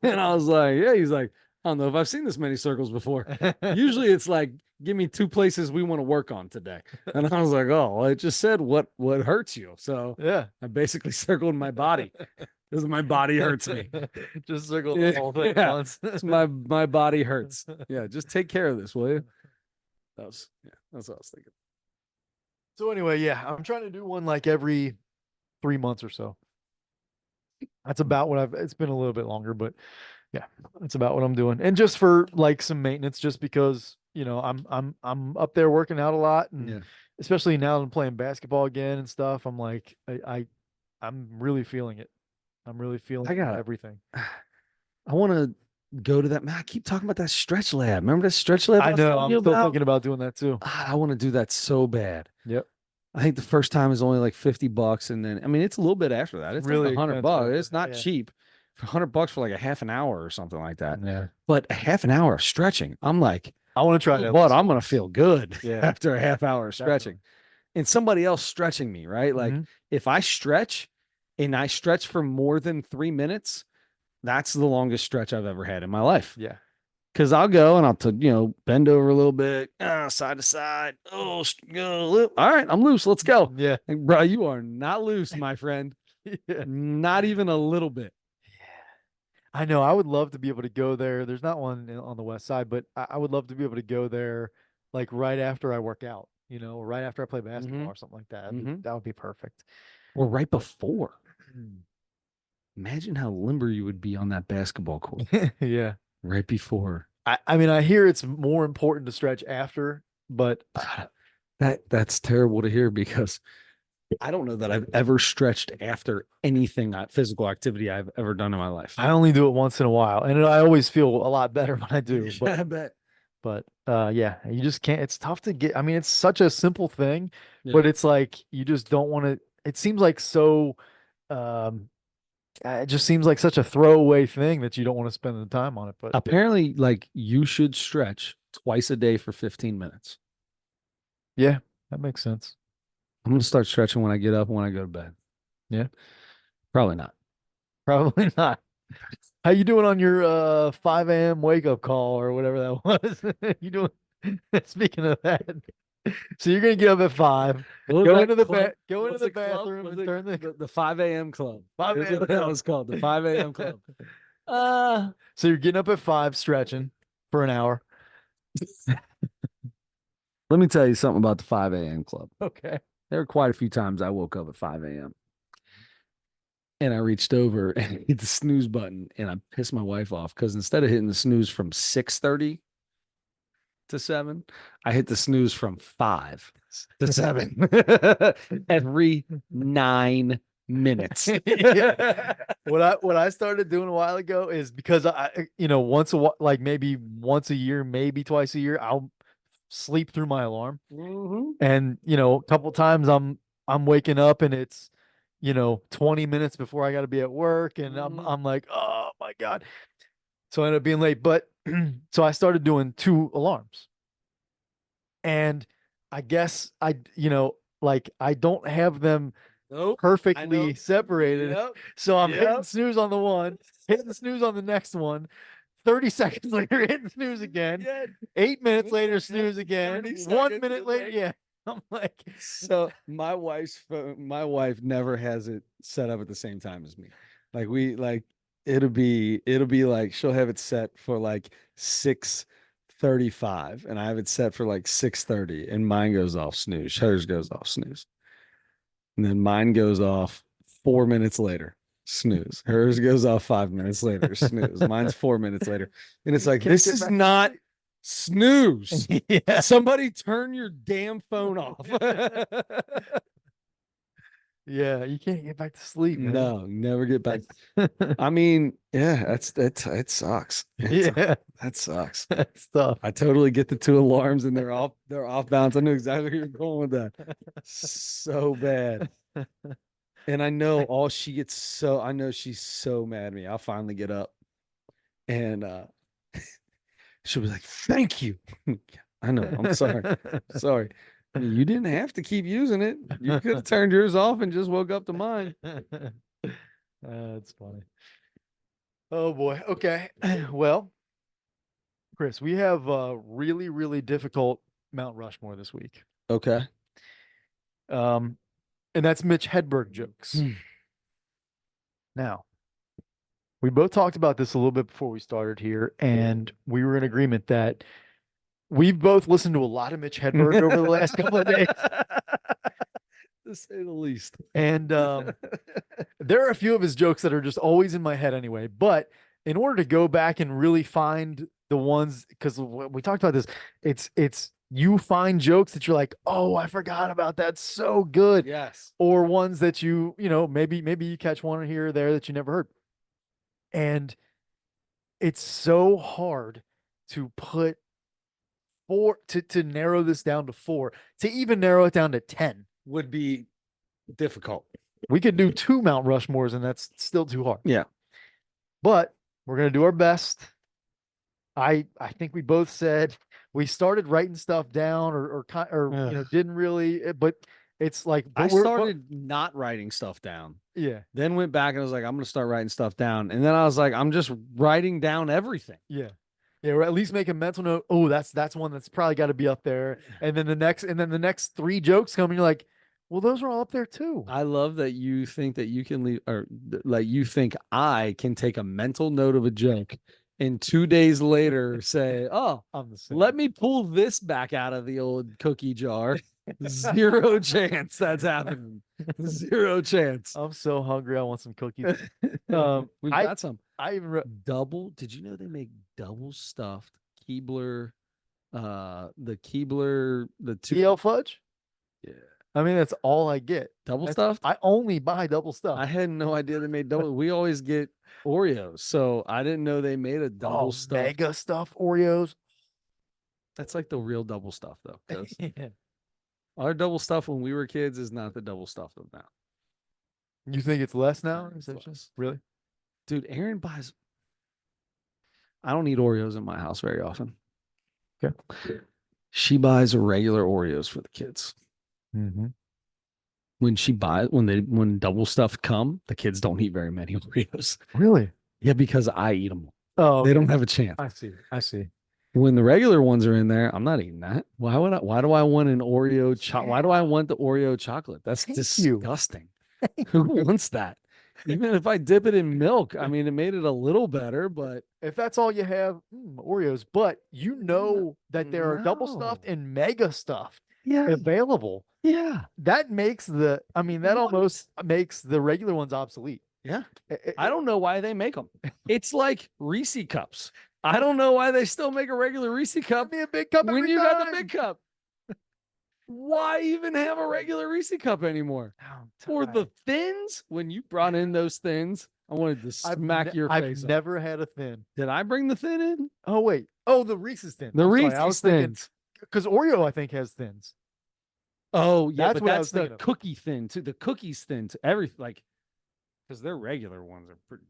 And I was like, yeah. He's like, I don't know if I've seen this many circles before. Usually it's like, give me two places we want to work on today. And I was like, oh, well, it just said what hurts you. So Yeah. I basically circled my body because my body hurts me. Just circle the whole thing Yeah. once. It's my body hurts. Yeah, just take care of this, will you? That's what I was thinking. So anyway, yeah, I'm trying to do one like every 3 months or so. That's about what it's been a little bit longer, but yeah, that's about what I'm doing. And just for like some maintenance, just because, I'm up there working out a lot, and Yeah. especially now that I'm playing basketball again and stuff, I'm like I'm really feeling it. I'm really feeling I got everything. I want to go to that. Man, I keep talking about that stretch lab. Remember that stretch lab I was know, telling I'm you still about? thinking about doing that too. I want to do that so bad. Yep. I think the first time is only like $50, and then I mean it's a little bit after that. It's Really like $100. expensive. It's not Yeah. cheap. For $100 for like a half an hour or something like that. Yeah. But a half an hour of stretching, I'm like, I want to try oh, it. but I'm gonna feel good Yeah. after a half hour of stretching. Definitely. And somebody else stretching me, right? Like Mhm. if I stretch and I stretch for more than 3 minutes, that's the longest stretch I've ever had in my life. Yeah. Because I'll go and I'll bend over a little bit, side to side. Oh, all right, I'm loose. Let's go. Yeah. Like, bro, you are not loose, my friend. Yeah. Not even a little bit. I know. I would love to be able to go there. There's not one on the west side, but I would love to be able to go there like right after I work out, right after I play basketball or something like that. That would be perfect. Or right before. Imagine how limber you would be on that basketball court Yeah. right before. I mean, I hear it's more important to stretch after, but That's terrible to hear because I don't know that I've ever stretched after anything physical activity I've ever done in my life. I only do it once in a while, and I always feel a lot better when I do. I bet. But yeah, you just can't. It's tough to get. I mean, it's such a simple thing, Yeah. but it's like you just don't want to. It seems like so. It just seems like such a throwaway thing that you don't want to spend the time on it. But Apparently, like you should stretch twice a day for 15 minutes. yeah, that makes sense. I'm gonna start stretching when I get up and when I go to bed. Yeah. Probably not. Probably not. How you doing on your 5 a.m. wake up call or whatever that was? You doing? Speaking of that, So you're gonna get up at 5, What was go that into the club? go into What's the the club? bathroom Was and it turn the the 5 a.m. club? 5 That's a.m. what that club. was called, the 5 a.m. club. So you're getting up at 5, stretching for an hour. Let me tell you something about the 5 a.m. club. Okay. There were quite a few times I woke up at 5 a.m. and I reached over and hit the snooze button and I pissed my wife off because instead of hitting the snooze from 6:30 to 7, I hit the snooze from 5 to 7 every 9 minutes. Yeah. What I started doing a while ago is because once like maybe once a year, maybe twice a year, I'll sleep through my alarm. Mhm. And a couple times I'm waking up and it's 20 minutes before I got to be at work and Mhm. I'm like, "Oh my God." So I ended up being late, but so I started doing 2 alarms. And I guess like I don't have them Nope. I know. perfectly separated. Yep. So I'm hitting Yep. snooze on the one, hitting snooze on the next one. 30 seconds later, hitting snooze again. Yeah. 8 minutes later, Yep. snooze again. 30 1 seconds. minute later, yeah. I'm like, So my wife's phone, my wife never has it set up at the same time as me. Like it'll be like she'll have it set for like 6:35 and I have it set for like 6:30 and mine goes off snooze. Hers goes off snooze. And then mine goes off 4 minutes later. Snooze. Hers goes off 5 minutes later. Snooze. Mine's 4 minutes later. And it's like, can't this get is back to not sleep. snooze. Yeah. Somebody turn your damn phone off. Yeah, you can't get back to sleep, man. No, never get back. I mean, yeah, that's it sucks. Yeah, That sucks. that's tough. I totally get the 2 alarms and they're off balance. I knew exactly where you're going with that. So bad. And I know she's so mad at me. I'll finally get up and she'll be like, thank you. I know, I'm sorry. Sorry. You didn't have to keep using it. You could have turned yours off and just woke up to mine. That's funny. Oh boy. Okay. Well, Chris, we have a really, really difficult Mount Rushmore this week. Okay. Um, and that's Mitch Hedberg jokes. Now, we both talked about this a little bit before we started here, and we were in agreement that we've both listened to a lot of Mitch Hedberg over the last couple of days. To say the least. And there are a few of his jokes that are just always in my head anyway. But in order to go back and really find the ones, because we talked about this, it's you find jokes that you're like, oh, I forgot about that. So good. Yes. Or ones that maybe you catch one here or there that you never heard. And it's so hard to put four to narrow this down to 4, to even narrow it down to 10. Would be difficult. We could do 2 Mount Rushmores and that's still too hard. Yeah. But we're gonna do our best. I think we both said we started writing stuff down or didn't really, but it's like I started not writing stuff down. Yeah. Then went back and I was like, I'm gonna start writing stuff down. And then I was like, I'm just writing down everything. Yeah. Yeah, or at least make a mental note. Oh, that's one that's probably got to be up there. And then the next 3 jokes come, and you're like, well, those are all up there too. I love that you think that you can leave, or like you think I can take a mental note of a joke and 2 days later say, oh, I'm the same. let me pull this back out of the old cookie jar. Zero chance that's happening. Zero chance. I'm so hungry. I want some cookies. We've got some. I even double. Did you know they make double stuffed Keebler? The Keebler, the TL fudge. Yeah. I mean, that's all I get. Double stuffed? I only buy double stuff. I had no idea they made double. We always get Oreos, so I didn't know they made a double stuff. Mega stuff Oreos. That's like the real double stuff, though. 'Cause Yeah. our double stuff when we were kids is not the double stuff of now. You think it's less now? It's less. Really? Dude, Aaron buys. I don't eat Oreos in my house very often. Okay. She buys regular Oreos for the kids. Mm-hmm. When double stuffed come, the kids don't eat very many Oreos. Really? Yeah, because I eat them. Oh, They don't have a chance. I see. when the regular ones are in there, I'm not eating that. Why do I want an Oreo why do I want the Oreo chocolate? That's Thank you. disgusting. Who wants that? Even if I dip it in milk, I mean, it made it a little better, but If that's all you have, Oreos. But you know that there are double stuffed no. and mega stuffed Yeah. available. Yeah. That makes I mean, that What? almost makes the regular ones obsolete. Yeah. It- I it- don't know why they make them. It's like Reese cups. I don't know why they still make a regular Reese cup Give me a big cup when every you got the time. big cup. Why even have a regular Reese cup anymore? I'm Or the tired. thins, when you brought in those thins, I wanted to smack your I've face off. never had a thin. Did I bring the thin in? Oh wait. Oh, the Reese's thin. The I'm sorry. I Reese's was thinking thins. because Oreo I think has thins. Oh, yeah, That's but what I that's was the thinking of. cookie thin too. The cookies thin to every like because their regular ones are pretty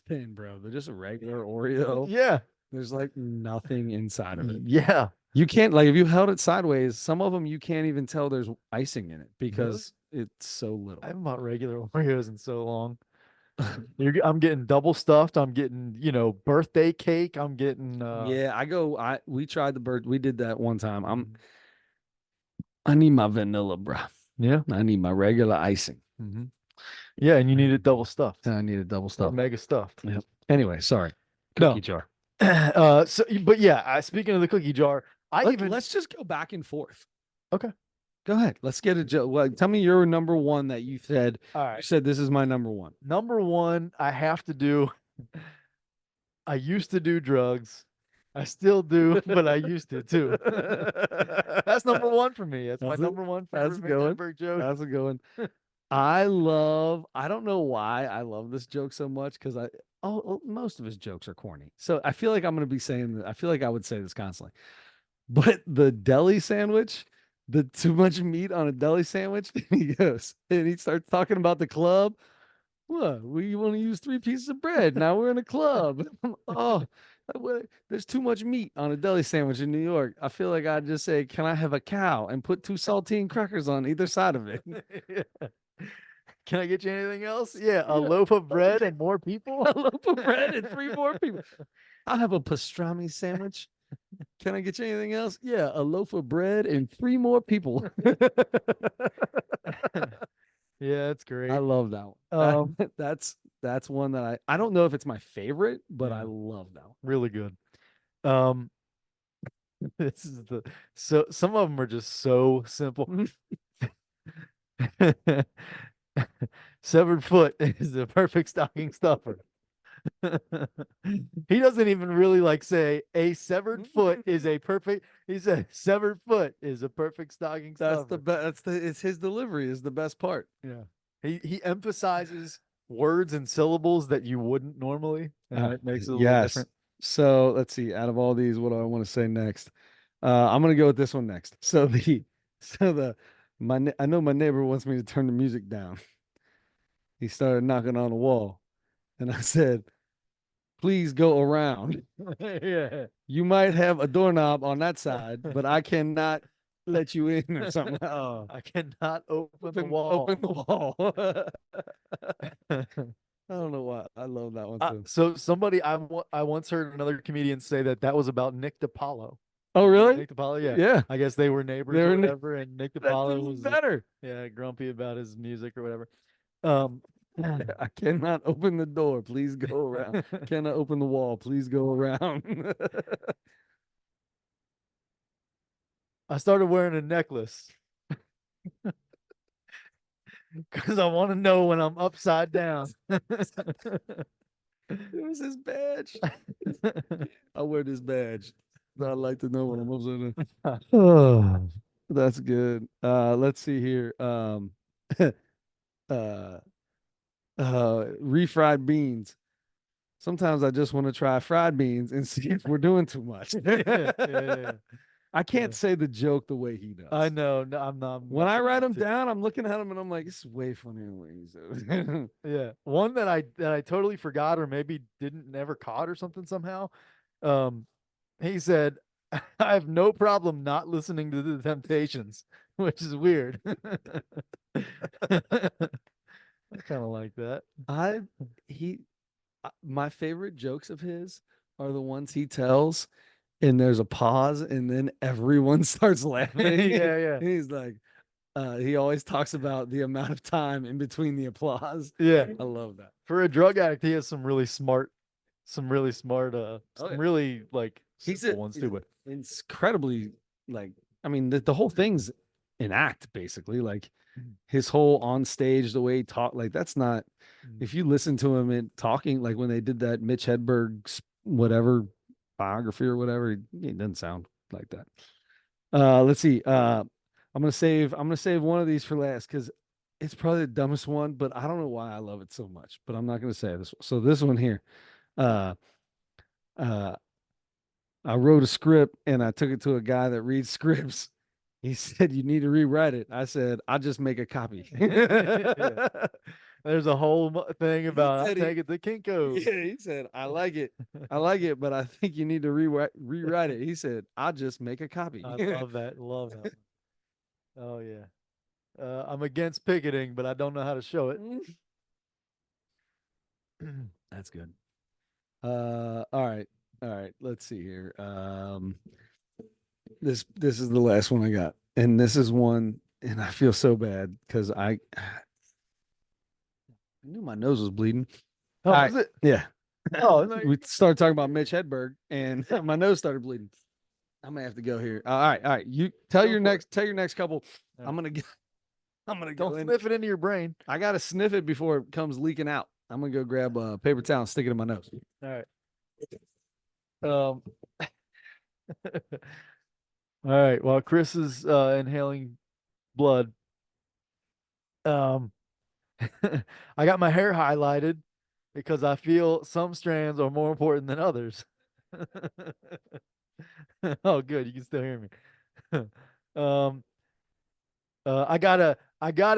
thin, bro. They're just a regular Oreo. Yeah. There's like nothing inside of it. Yeah. You can't like if you held it sideways, some of them you can't even tell there's icing in it Really? because it's so little. I haven't bought regular Oreos in so long. I'm getting double stuffed. I'm getting, birthday cake. I'm getting Yeah, we tried the bird. We did that one time. Mhm. I need my vanilla, bro. Yeah. I need my regular icing. hmm Yeah, and you need it double stuffed And I need a double or stuff. mega stuffed. Yep. Anyway, sorry. No. Cookie jar. But yeah, speaking of the cookie jar, Let's just go back and forth. Okay. Go ahead. Let's get a joke. Well, tell me your number one that you said. All You right. said this is my number one. Number one, I have to do. I used to do drugs. I still do, but I used to too. That's number one for me. That's my number one That's favorite a good one. Hedberg joke. That's a good one. I don't know why I love this joke so much because most of his jokes are corny. So I feel like I'm going to be saying that. I feel like I would say this constantly. But the deli sandwich, the too much meat on a deli sandwich, and he starts talking about the club. What? We want to use 3 pieces of bread. Now we're in a club. Oh, there's too much meat on a deli sandwich in New York. I feel like I'd just say, "Can I have a cow?" and put 2 saltine crackers on either side of it. Can I get you anything else? Yeah, a Yeah. loaf of bread and more people. A loaf of bread and 3 more people. I'll have a pastrami sandwich. Can I get you anything else? Yeah, a loaf of bread and 3 more people. Yeah, that's great. I love that one. That's one that I don't know if it's my favorite, but I Yeah. love that one. Really good. Um, this is so some of them are just so simple. Severed foot is the perfect stocking stuffer. He doesn't even really like say a severed foot is a perfect. He said severed foot is a perfect stocking That's stuffer. the best. It's his delivery is the best part. Yeah. He emphasizes words and syllables that you wouldn't normally, and it makes it a little Yes. different. So let's see. Out of all these, what do I want to say next? I'm gonna go with this one next. So the I know my neighbor wants me to turn the music down. He started knocking on the wall, and I said, "Please go around. Yeah. You might have a doorknob on that side, but I cannot let you in or something." Oh, I cannot open the wall. open the wall. I don't know why. I love that one too. So I once heard another comedian say that was about Nick DiPaolo. Oh, really? Nick DiPaolo, yeah. Yeah. I guess they were neighbors They or were ne- whatever, and Nick That's DiPaolo even was better. grumpy about his music or whatever. Um, I cannot open the door. Please go around. Cannot open the wall. Please go around. I started wearing a necklace because I want to know when I'm upside down. It was his badge. I wear this badge. I like to know when I'm upside down. Oh, that's good. Let's see here. Uh, refried beans. Sometimes I just want to try fried beans and see if we're doing too much. Yeah. I can't say the joke the way he does. I know. No, I'm not. When I write them down, I'm looking at them and I'm like, this is way funnier than what he said. Yeah. One that I totally forgot or maybe didn't never caught or something somehow. He said, I have no problem not listening to the Temptations, which is weird. I kind of like that. I he My favorite jokes of his are the ones he tells and there's a pause, and then everyone starts laughing. Yeah, yeah, And he's like, he always talks about the amount of time in between the applause. yeah. I love that. For a drug addict, he has some really smart, Oh some yeah, really like he's simple ones he's too. But incredibly like. I mean, the whole thing's an act basically. Like mm, his whole on stage, the way he talk, like that's not. mm. If you listen to him and talking, like when they did that Mitch Hedberg whatever biography or whatever, it doesn't sound like that. Let's see. I'm gonna save one of these for last because it's probably the dumbest one, but I don't know why I love it so much. But I'm not gonna say this one. So this one here, uh, uh, I wrote a script and I took it to a guy that reads scripts. He said, "You need to rewrite it." I said, "I'll just make a copy." Yeah. There's a whole thing He about I'll said he, take it to Kinko's. yeah, he said, "I like it. I like it, but I think you need to rewrite it." He said, "I'll just make a I copy." love that. Love that. Oh yeah. I'm against picketing, but I don't know how to show it. That's good. All right. All right. Let's see here. This is the last one I got. And this is one, and I feel so bad because I knew my nose was bleeding. All Oh, right. is it? Yeah. Oh, no, We started talking about Mitch Hedberg and my nose started bleeding. I'm gonna have to go here. All right, all right. You tell go your for it. next tell your next couple. All I'm right. gonna get I'm gonna go Don't in. sniff it into your brain. I gotta sniff it before it comes leaking out. I'm gonna go grab a paper towel and stick it in my nose. All right. Um. All right. While Chris is inhaling blood, um, I got my hair highlighted because I feel some strands are more important than others. Oh, good. You can still hear me. um, I got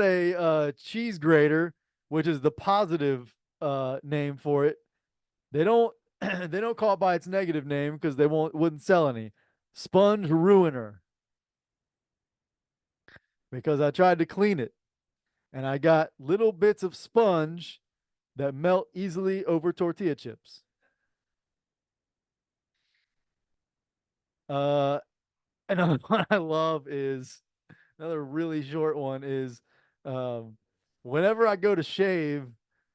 a cheese grater, which is the positive name for it. They don't they don't call it by its negative name because they wouldn't sell any. Sponge ruiner because I tried to clean it and I got little bits of sponge that melt easily over tortilla chips. Uh, another one I love is another really short one is um, whenever I go to shave,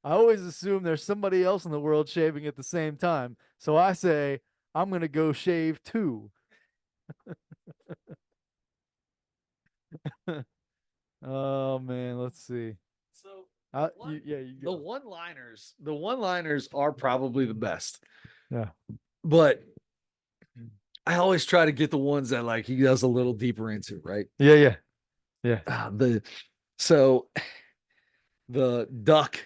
I always assume there's somebody else in the world shaving at the same time. So I say, I'm going to go shave too. Oh, man. Let's see. So Yeah, you the go. one-liners are probably the best. Yeah. But I always try to get the ones that like he does a little deeper into, right? Yeah, yeah. Yeah. The so the duck,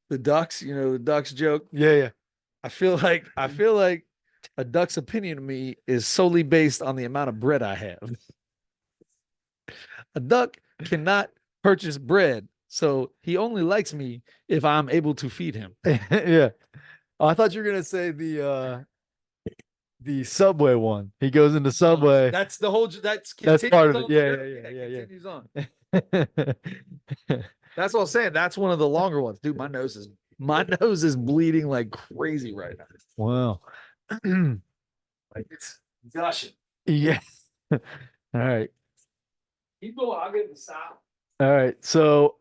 the ducks, the ducks joke. Yeah, yeah. I feel like a duck's opinion of me is solely based on the amount of bread I have. A duck cannot purchase bread, so he only likes me if I'm able to feed him. Yeah. Oh, I thought you were gonna say the subway one. He goes into subway. That's the whole. That's That's part continues of it. on the Yeah, journey. That yeah, yeah, continues on. yeah, That's what I'm saying. That's one of the longer ones, dude. My nose is bleeding like crazy right now. Wow. Like it's gushing. Yeah. All right. Keep going. I'll get the stop. All right. So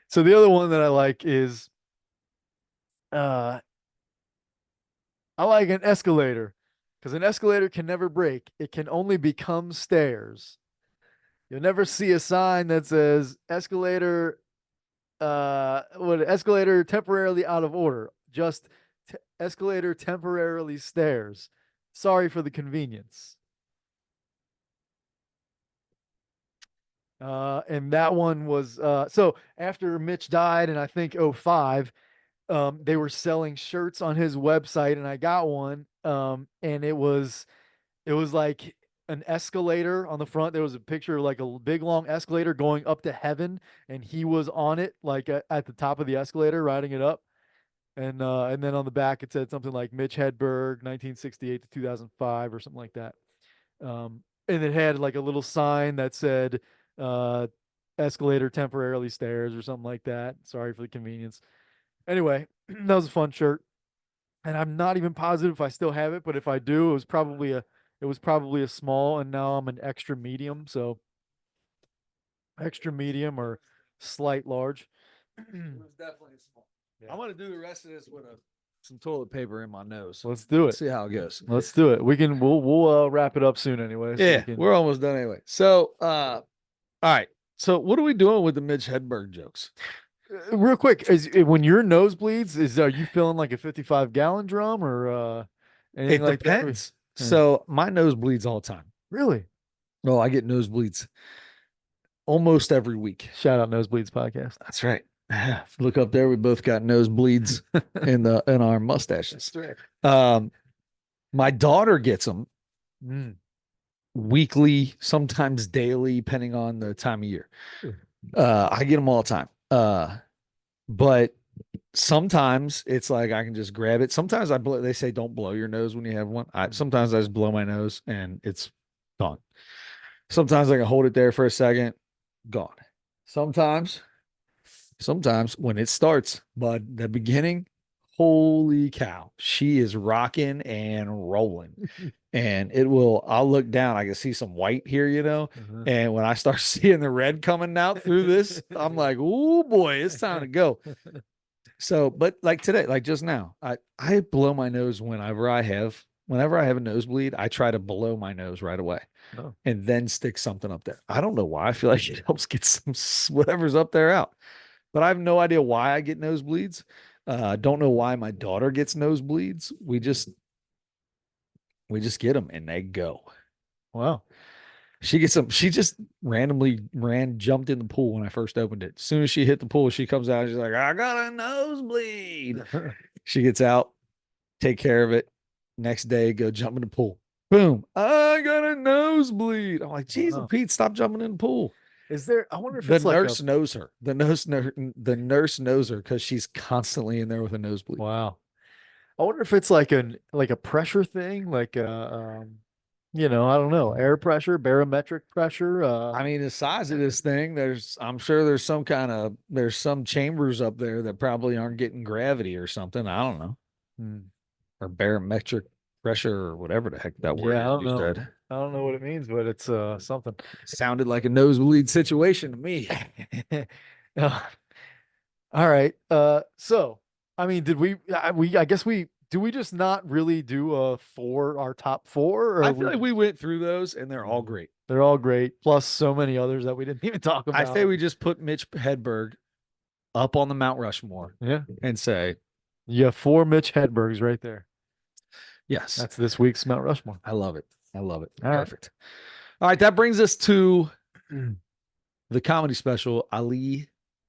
so the other one that I like is uh I like an escalator because an escalator can never break. It can only become stairs. You'll never see a sign that says escalator temporarily out of order. Just escalator temporarily stairs. Sorry for the convenience. And that one was so after Mitch died and I think '05, they were selling shirts on his website and I got one. And it was like an escalator on the front. There was a picture of like a big long escalator going up to heaven, and he was on it, like at the top of the escalator, riding it up. And then on the back it said something like Mitch Hedberg, 1968 to 2005, or something like that. And it had like a little sign that said, uh, "Escalator temporarily stairs" or something like that. Sorry for the convenience. Anyway, that was a fun shirt. and I'm not even positive if I still have it, but if I do, it was probably a small, and now I'm an extra medium, so extra medium or slight large. It was definitely small. Yeah. I'm gonna do the rest of this with some toilet paper in my nose. Let's do Let's it. see how it goes. Let's do it. We'll wrap it up soon anyway, so we Yeah, can. we're almost done anyway. So, all right. So, what are we doing with the Mitch Hedberg jokes? Real quick, when your nose bleeds, are you feeling like a 55-gallon drum or anything It like that? depends. Yeah. So, my nose bleeds all the time. Really? Oh, I get nosebleeds almost every week. Shout out Nosebleeds podcast. That's right. Look up there. We both got nosebleeds in our mustaches. That's right. My daughter gets them Mm. weekly, sometimes daily, depending on the time of year. I get them all the time. But sometimes it's like I can just grab it. Sometimes they say don't blow your nose when you have one. Sometimes I just blow my nose and it's gone. Sometimes I can hold it there for a second, gone. Sometimes when it starts, but the beginning, holy cow, she is rocking and rolling. And I'll look down, I can see some white here, Uh-huh. And when I start seeing the red coming out through this, I'm like, oh boy, it's time to go. So, but like today, like just now, I blow my nose whenever I have a nosebleed, I try to blow my nose right away Oh. and then stick something up there. I don't know why. I feel like it helps get some whatever's up there out. But I have no idea why I get nosebleeds. Don't know why my daughter gets nosebleeds. We just get them and they go. Wow. She gets them. She just randomly jumped in the pool when I first opened it. As soon as she hit the pool, she comes out. She's like, I got a nosebleed. She gets out, take care of it. Next day, go jump in the pool. Boom. I got a nosebleed. I'm like, geez, Wow. Pete, stop jumping in the pool. I wonder if The it's like a, nurse knows her. The nurse knows her because she's constantly in there with a nosebleed. wow. I wonder if it's like a pressure thing, like I don't know, air pressure, barometric pressure. I mean, the size of this thing, I'm sure there's some chambers up there that probably aren't getting gravity or something. I don't know. Hmm. Or barometric pressure or whatever the heck that word Yeah, I is don't you know. said. I don't know what it means, but it's something. Sounded like a nosebleed situation to me. Uh, all right. So I mean, did I guess do we just not really do our top four, or I we feel like we went through those and they're all great. they're all great, plus so many others that we didn't even talk I say about. we just put Mitch Hedberg up on the Mount Rushmore Yeah. and say, You have four Mitch Hedbergs right there. yes, That's this week's Mount Rushmore. I love it. I love it. All right. Perfect. All right. That brings us to the comedy special, Ali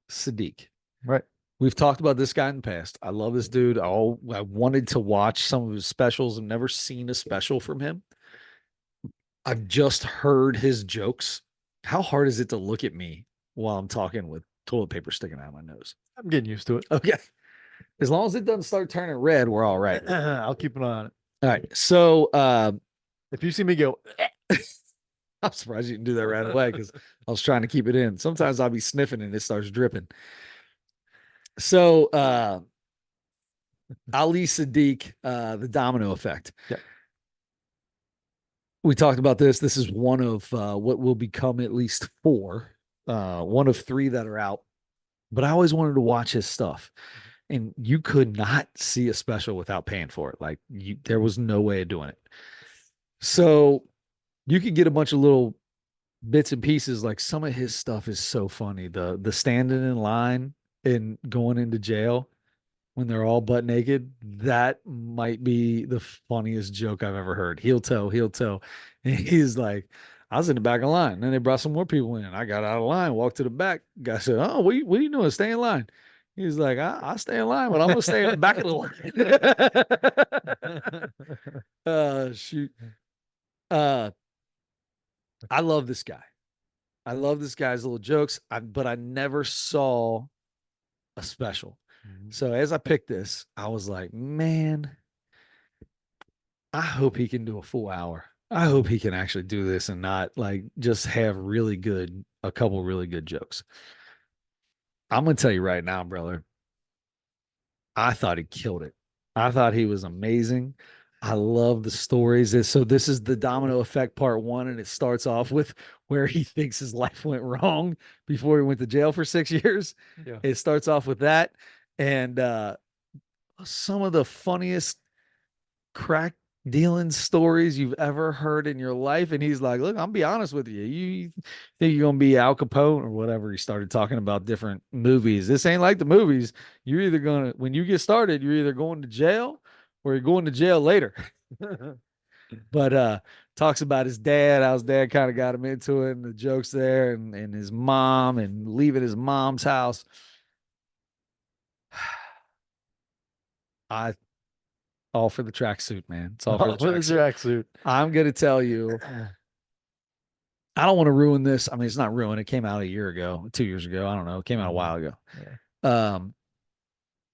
Siddiq. Right. We've talked about this guy in the past. I love this dude. I wanted to watch some of his specials. I've never seen a special from him. I've just heard his jokes. How hard is it to look at me while I'm talking with toilet paper sticking out of my nose? I'm getting used to it. Okay. As long as it doesn't start turning red, we're all right. I'll keep an eye on it. All right. So If you see me go, I'm surprised you didn't do that right away because I was trying to keep it in. Sometimes I'll be sniffing and it starts dripping. So Ali Siddiq, the domino effect. yeah. We talked about this. This is one of what will become at least four, one of three that are out. But I always wanted to watch his stuff. And you could not see a special without paying for it. Like there was no way of doing it. So you could get a bunch of little bits and pieces. Like some of his stuff is so funny. The standing in line and going into jail when they're all butt naked, that might be the funniest joke I've ever heard. Heel toe, heel toe. And he's like, I was in the back of the line. Then they brought some more people in. I got out of line, walked to the back. Guy said, oh, what are you doing? Stay in line. He's like, I stay in line, but I'm gonna stay in the back of the line. Shoot. Uh I love this guy. I love this guy's little jokes. But I never saw a special. So as I picked this, I was like, man, I hope he can do a full hour. I hope he can actually do this and not like just have a couple really good jokes. I'm gonna tell you right now, brother. I thought he killed it. I thought he was amazing. I love the stories. So this is the domino effect part one, and it starts off with where he thinks his life went wrong before he went to jail for 6 years. Yeah. It starts off with that, and some of the funniest crack dealing stories you've ever heard in your life. And he's like, look, I'll be honest with you. You think you're gonna be Al Capone or whatever. He started talking about different movies. This ain't like the movies. You're either gonna, when you get started, you're either going to jail or you're going to jail later. But talks about his dad, how his dad kind of got him into it, and the jokes there, and his mom and leaving his mom's house. I all for the tracksuit, man. It's all for the What is your tracksuit. tracksuit? I'm gonna tell you, I don't want to ruin this. I mean, it's not ruined. It came out a year ago, 2 years ago. I don't know. It came out a while ago. Yeah. Um,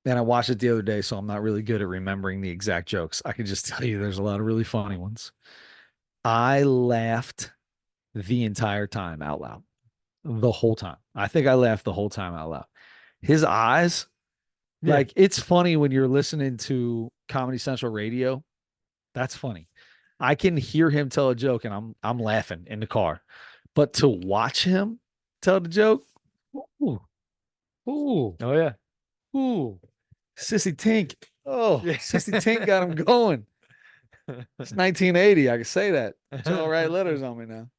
and I watched it the other day, so I'm not really good at remembering the exact jokes. I can just tell you there's a lot of really funny ones. I laughed the entire time out loud, the whole time. I think I laughed the whole time out loud. His eyes, Yeah. like it's funny when you're listening to Comedy Central radio. That's funny. I can hear him tell a joke and I'm laughing in the car. But to watch him tell the joke, ooh, ooh, Oh yeah. ooh, Sissy Tink. Oh, Yeah. Sissy Tink got him going. It's 1980. I can say that. Joe write letters on me now.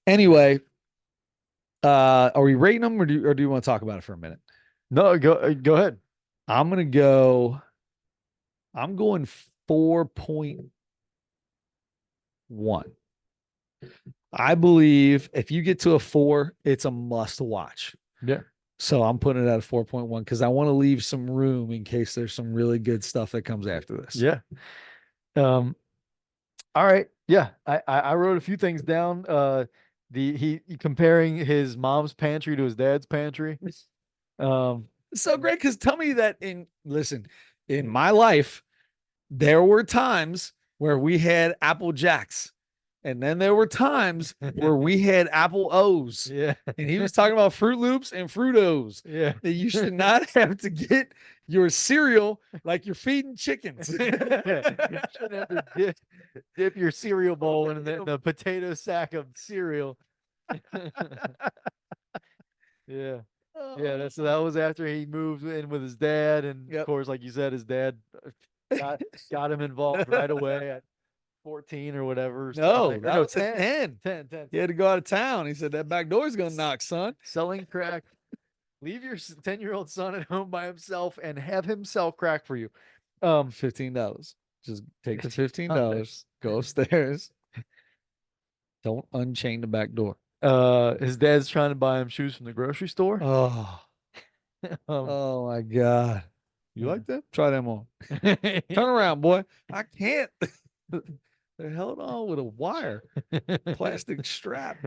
Anyway, are we rating them or do you want to talk about it for a minute? No, go ahead. I'm gonna go. I'm going 4.1. I believe if you get to a 4, it's a must watch. Yeah. So I'm putting it at a 4.1 because I want to leave some room in case there's some really good stuff that comes after this. Yeah. All right. Yeah. I wrote a few things down. He comparing his mom's pantry to his dad's pantry. It's so great because tell me that in my life, there were times where we had Apple Jacks. And then there were times where we had Apple O's. Yeah. And he was talking about Fruit Loops and Fruitos. Yeah. That you should not have to get your cereal like you're feeding chickens. You shouldn't have to dip your cereal bowl in the potato sack of cereal. Yeah. Yeah, so that was after he moved in with his dad, and of course, like you said, his dad got him involved right away at 14 or whatever. No, Or that no, was at 10. 10. He had to go out of town. He said that back door's gonna knock, son. Selling crack. Leave your 10-year-old son at home by himself and have him sell crack for you. $15. Just take the $15. Go upstairs. Don't unchain the back door. His dad's trying to buy him shoes from the grocery store. Oh, oh my God. You like that? Try them on. Turn around, boy. I can't. They're held on with a wire, plastic strap.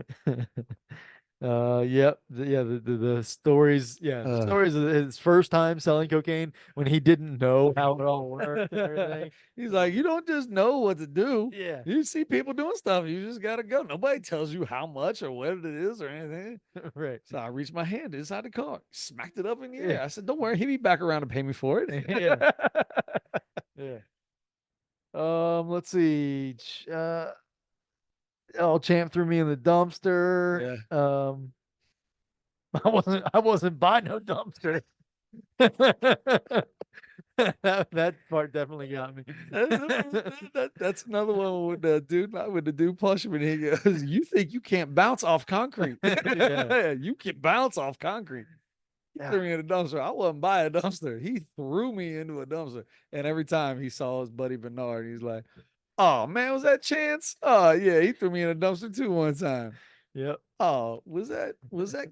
Yep. The stories. Yeah. The stories of his first time selling cocaine when he didn't know how it all worked and everything. He's like, you don't just know what to do. Yeah. You see people doing stuff. You just got to go. Nobody tells you how much or what it is or anything. Right. So I reached my hand inside the car, smacked it up in the air. I said, don't worry. He'll be back around to pay me for it. Yeah. Yeah. Let's see. Champ threw me in the dumpster. Yeah. I wasn't buying no dumpster. that part definitely got me. That's another one with the dude punching me. He goes, "You think you can't bounce off concrete? Yeah. You can bounce off concrete." He threw me in a dumpster. I wasn't buying a dumpster. He threw me into a dumpster, and every time he saw his buddy Bernard, he's like, "Oh man, was that Chance? Oh yeah, he threw me in a dumpster too one time." Yep. Oh, was that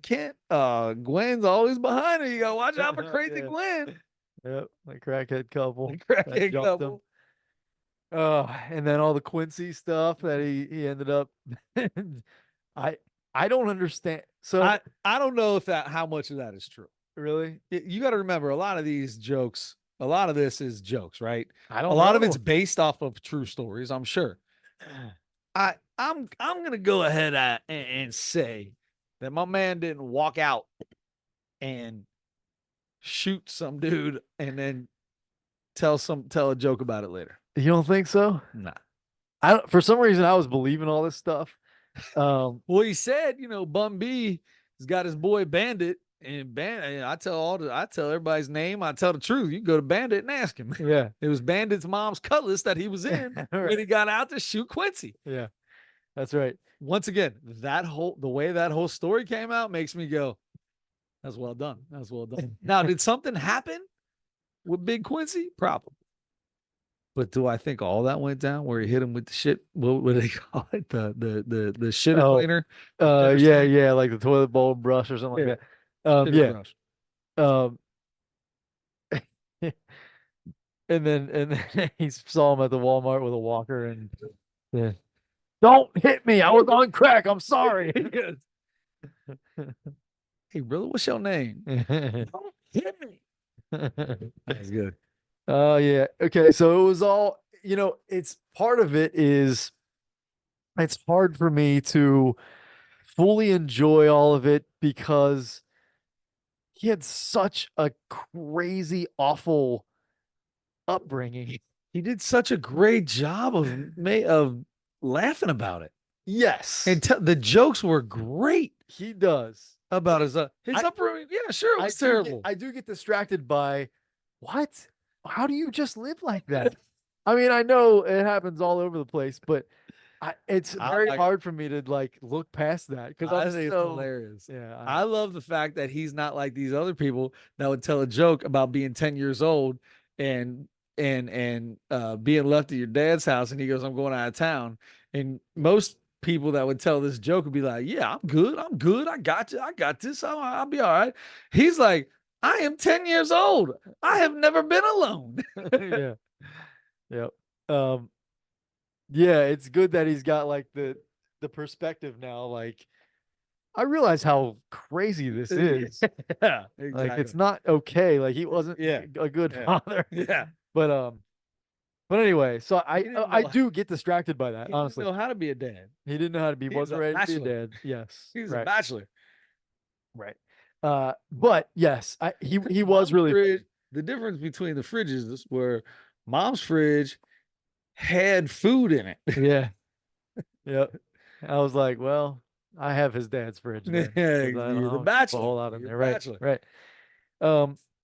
Kent? Gwen's always behind her. You gotta watch out for crazy Yeah. Gwen. Yep. The crackhead couple. The crackhead jumped couple. And then all the Quincy stuff that he ended up. I don't understand. So I don't know if how much of that is true. really, You got to remember a lot of these jokes. A lot of this is jokes, right? I don't. A lot of know. it's based off of true stories. I'm sure. I'm gonna go ahead and say that my man didn't walk out and shoot some dude and then tell a joke about it later. You don't think so? Nah. I don't, for some reason I was believing all this stuff. Well, he said, Bum B has got his boy Bandit, and Bandit. I tell everybody's name. I tell the truth. You can go to Bandit and ask him. Yeah. It was Bandit's mom's cutlass that he was in Right. when he got out to shoot Quincy. Yeah, that's right. Once again, the way that whole story came out makes me go, "That's well done. That's well done." Now, did something happen with Big Quincy? Probably. But do I think all that went down where he hit him with the shit? What do they call it? The shitter cleaner? Yeah, like the toilet bowl brush or something like that. Yeah. Brush. And then he saw him at the Walmart with a walker and yeah. Don't hit me. I was on crack. I'm sorry. Hey, brother, what's your name? Don't hit me. That's good. Oh, yeah. Okay. So it was all, it's part of it is it's hard for me to fully enjoy all of it because he had such a crazy, awful upbringing. He did such a great job of laughing about it. Yes. And the jokes were great. He does. About his upbringing. Yeah, sure. It was terrible. I do get distracted by what? How do you just live like that? I mean, I know it happens all over the place, but it's very hard for me to like look past that because I think it's hilarious. Yeah, I love the fact that he's not like these other people that would tell a joke about being 10 years old and being left at your dad's house, and he goes, "I'm going out of town." And most people that would tell this joke would be like, "Yeah, I'm good. I got you. I got this. I'll be all right." He's like, "I am 10 years old. I have never been alone." Yeah. Yep. Yeah, it's good that he's got like the perspective now. Like, I realize how crazy this is. Yeah, exactly. Like, it's not okay. Like, he wasn't a good father. Yeah. But anyway, so I do get distracted by that. Honestly, he didn't know how to be a dad. He didn't know how to be. Wasn't ready to be a dad. Yes, he was a bachelor. Right. But yes, he was really. The difference between the fridges were mom's fridge had food in it. Yeah. Yep. I was like, well, I have his dad's fridge. Then, you're the bachelor. A whole lot in you're there, the right? Bachelor. Right.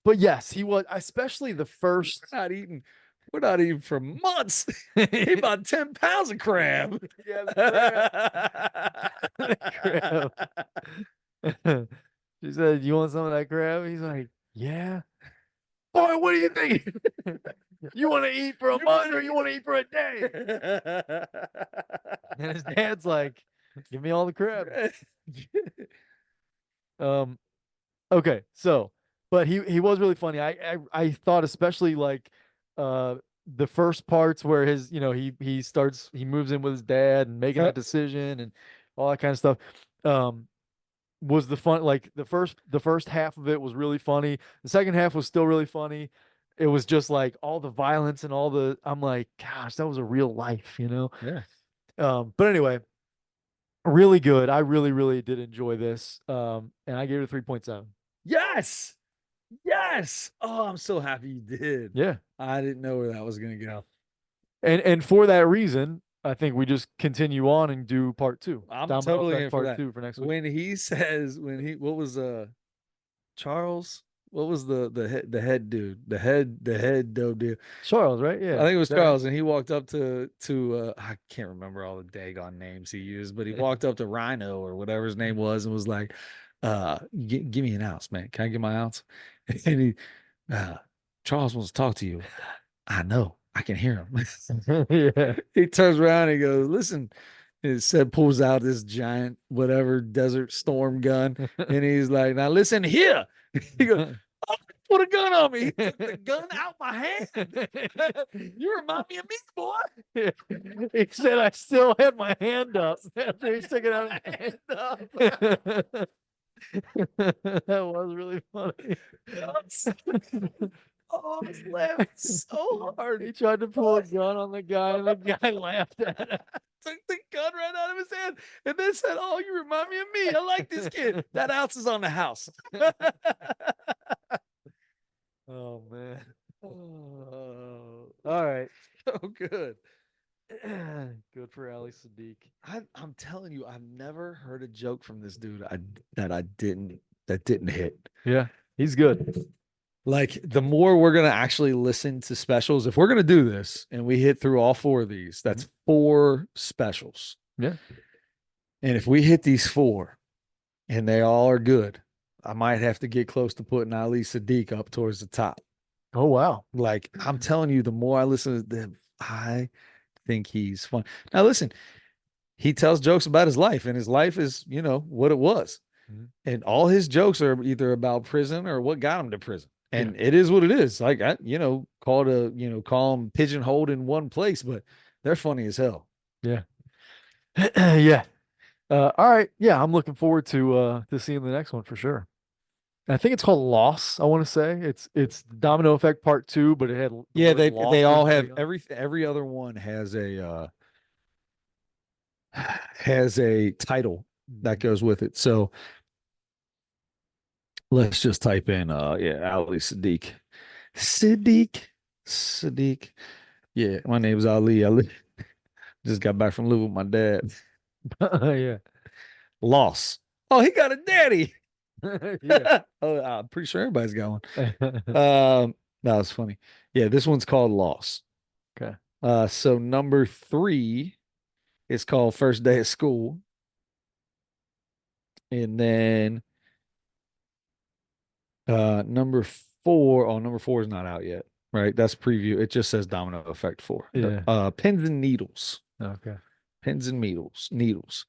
But yes, he was, especially the first. We're not eating for months. He bought 10 pounds of crab. Yeah, the crab. She said, "You want some of that crab?" He's like, "Yeah." Boy, what do you think? You want to eat for a month or you want to eat for a day? And his dad's like, "Give me all the crab." Okay, so, but he was really funny. I thought especially like the first parts where his, he moves in with his dad and making that decision and all that kind of stuff. Was the fun, like the first half of it was really funny. The second half was still really funny. It was just like all the violence and I'm like, gosh, that was a real life, Yeah. But anyway, really good. I really, really did enjoy this. And I gave it a 3.7. Yes. Yes. Oh, I'm so happy you did. Yeah. I didn't know where that was going to go. And for that reason, I think we just continue on and do part 2. I'm totally in for that. 2 for next week. When he says, what was Charles? What was the head dude? The head dope dude. Charles, right? Yeah. I think it was Charles, and he walked up to I can't remember all the daggone names he used, but he walked up to Rhino or whatever his name was and was like, give me an ounce, man. Can I get my ounce? And he Charles wants to talk to you. I know. I can hear him. Yeah. He turns around and he goes, "Listen." He said, pulls out this giant whatever desert storm gun, and he's like, "Now listen here." He goes, "Oh, put a gun on me." He took the gun out my hand. You remind me of me, boy. He said, "I still had my hand up after he took it out of my hand up." That was really funny. Oh, I was laughing so hard. He tried to pull a gun on the guy, and the guy laughed at him. Took the gun right out of his hand and then said, "Oh, you remind me of me. I like this kid." That ounce is on the house. Oh, man. All right. Oh, good. Good for Ali Siddiq. I'm telling you, I've never heard a joke from this dude that I didn't that didn't hit. Yeah, he's good. Like the more we're gonna actually listen to specials, if we're gonna do this and we hit through all four of these, that's four specials. Yeah. And if we hit these four and they all are good, I might have to get close to putting Ali Siddiq up towards the top. Oh wow. Like I'm telling you, the more I listen to them, I think he's fun. Now listen, he tells jokes about his life, and his life is, what it was. Mhm. And all his jokes are either about prison or what got him to prison. Yeah. And it is what it is. Like call them pigeonholed in one place, but they're funny as hell. Yeah. Yeah. All right. Yeah, I'm looking forward to seeing the next one for sure. I think it's called Loss, I want to say. It's Domino Effect Part 2, but it had the Yeah, word they loss they written all in have big on it. every other one has a title that goes with it. So let's just type in Ali Siddiq. Siddiq. Siddiq. Yeah, my name's Ali. Just got back from living with my dad. Yeah. Loss. Oh, he got a daddy. Yeah. Oh, I'm pretty sure everybody's got one. That was funny. Yeah, this one's called Loss. Okay. So number 3 is called First Day of School. And then number four is not out yet, right? That's preview. It just says Domino Effect 4. Yeah. Pins and Needles. Okay. Pins and Needles.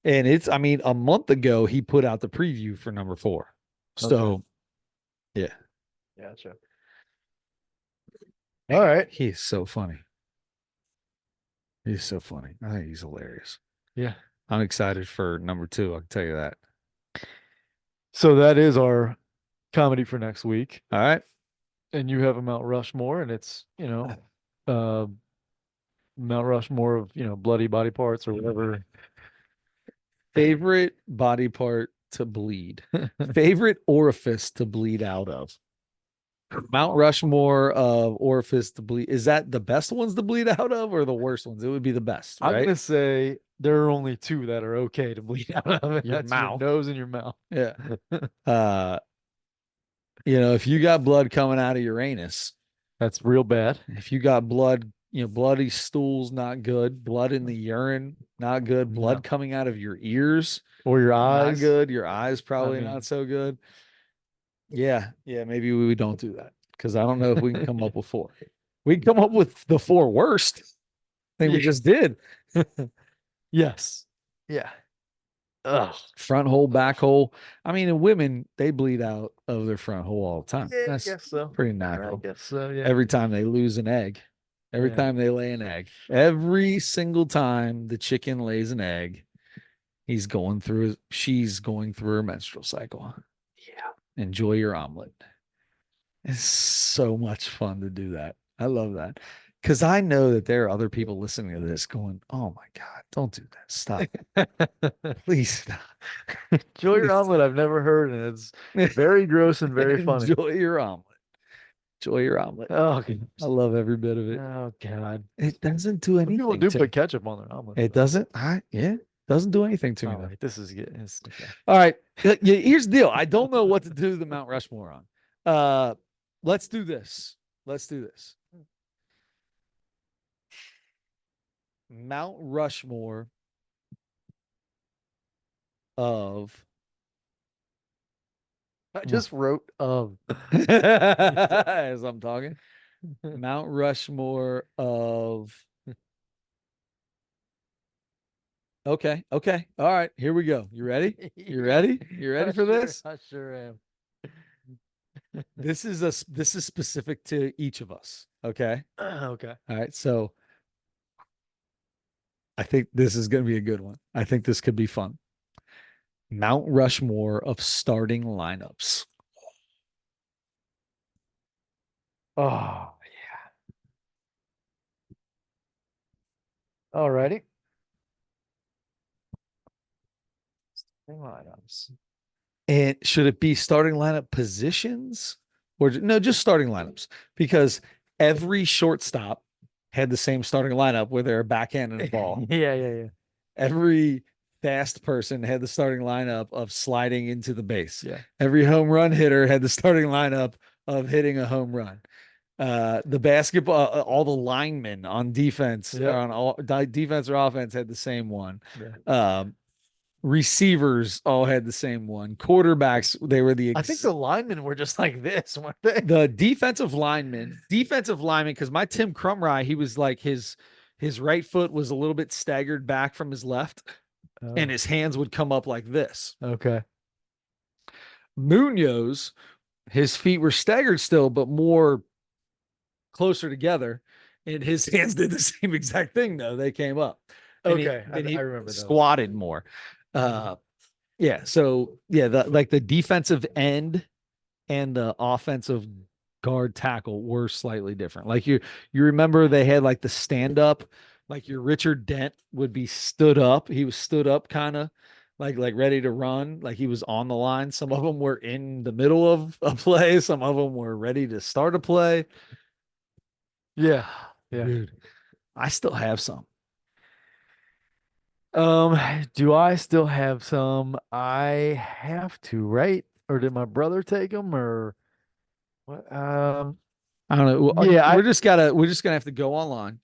And I mean, a month ago he put out the preview for number 4. Okay. So yeah, Gotcha. All right. he's so funny. He's so funny. I think he's hilarious. Yeah. I'm excited for number 2. I can tell you that. So that is our comedy for next week. All right. And you have a Mount Rushmore, and it's, uh Mount Rushmore of, bloody body parts or whatever. Favorite body part to bleed. Favorite orifice to bleed out of. Mount Rushmore of orifice to bleed. Is that the best ones to bleed out of or the worst ones? It would be the best, I'm right? gonna say there are only two that are okay to bleed out of it. Your That's your mouth. nose and your mouth. Yeah. Uh, if you got blood coming out of your anus, That's real bad. if you got blood, bloody stools, not good. Blood in the urine, not good. No. Blood coming out of your ears, Or your not eyes. good. Your eyes probably mean- not so good. Yeah, yeah, maybe we don't do that because I don't know if we can come up with 4. We can come up with the 4 worst. I think we just did. Yes. Yeah. Ugh. Front hole, back hole. I mean, in women, they bleed out of their front hole all the time. Yeah, I That's guess so. pretty I natural. guess so, yeah. Every time they lose an egg, every Yeah. time they lay an egg, every single time the chicken lays an egg, she's going through her menstrual cycle. Yeah. Enjoy your omelet. It's so much fun to do that. I love that. Because I know that there are other people listening to this going, oh my God, don't do that. Stop. Please stop. Enjoy your Please omelet. I've never heard, and it's very gross and very funny. Enjoy your omelet. Enjoy your omelet. Oh, I love every bit of it. oh God. It doesn't do Some people anything do to put ketchup on their omelet. It doesn't. Doesn't do anything to me All though. right, this is good. Okay. All right. Here's the deal. I don't know what to do the Mount Rushmore on. Let's do this. Let's do this. Mount Rushmore of I just wrote as I'm talking. Mount Rushmore of Okay. Okay. All right. Here we go. You ready? You ready? You ready for this? I sure am. This is specific to each of us. Okay. Okay. All right. So I think this is going to be a good one. I think this could be fun. Mount Rushmore of starting lineups. Oh, yeah. Alrighty. Lineups. And should it be starting lineup positions or no, just starting lineups because every shortstop had the same starting lineup where they're a backhand and a ball. Yeah, yeah, yeah. Every fast person had the starting lineup of sliding into the base. Yeah. Every home run hitter had the starting lineup of hitting a home run. The basketball, all the linemen on defense, Yep. on all defense or offense had the same one. Yeah. Receivers all had the same one. Quarterbacks, they were I think the linemen were just like this, weren't they? the defensive lineman, because my Tim Crumry, he was like his right foot was a little bit staggered back from his left, and Oh, his hands would come up like this. okay. Munoz, his feet were staggered still, but more closer together, and his hands did the same exact thing though. They came up, and he Okay. then I he remember those. squatted more. Yeah. So yeah, the defensive end and the offensive guard tackle were slightly different. Like you remember they had like the stand up, like your Richard Dent would be stood up. He was stood up kind of like ready to run, like he was on the line. Some of them were in the middle of a play, some of them were ready to start a play. Yeah. Yeah. Dude, I still have some. Um, do I still have some? I have to, right? Or did my brother take them or what? I don't know. Yeah, We're just gonna have to go online.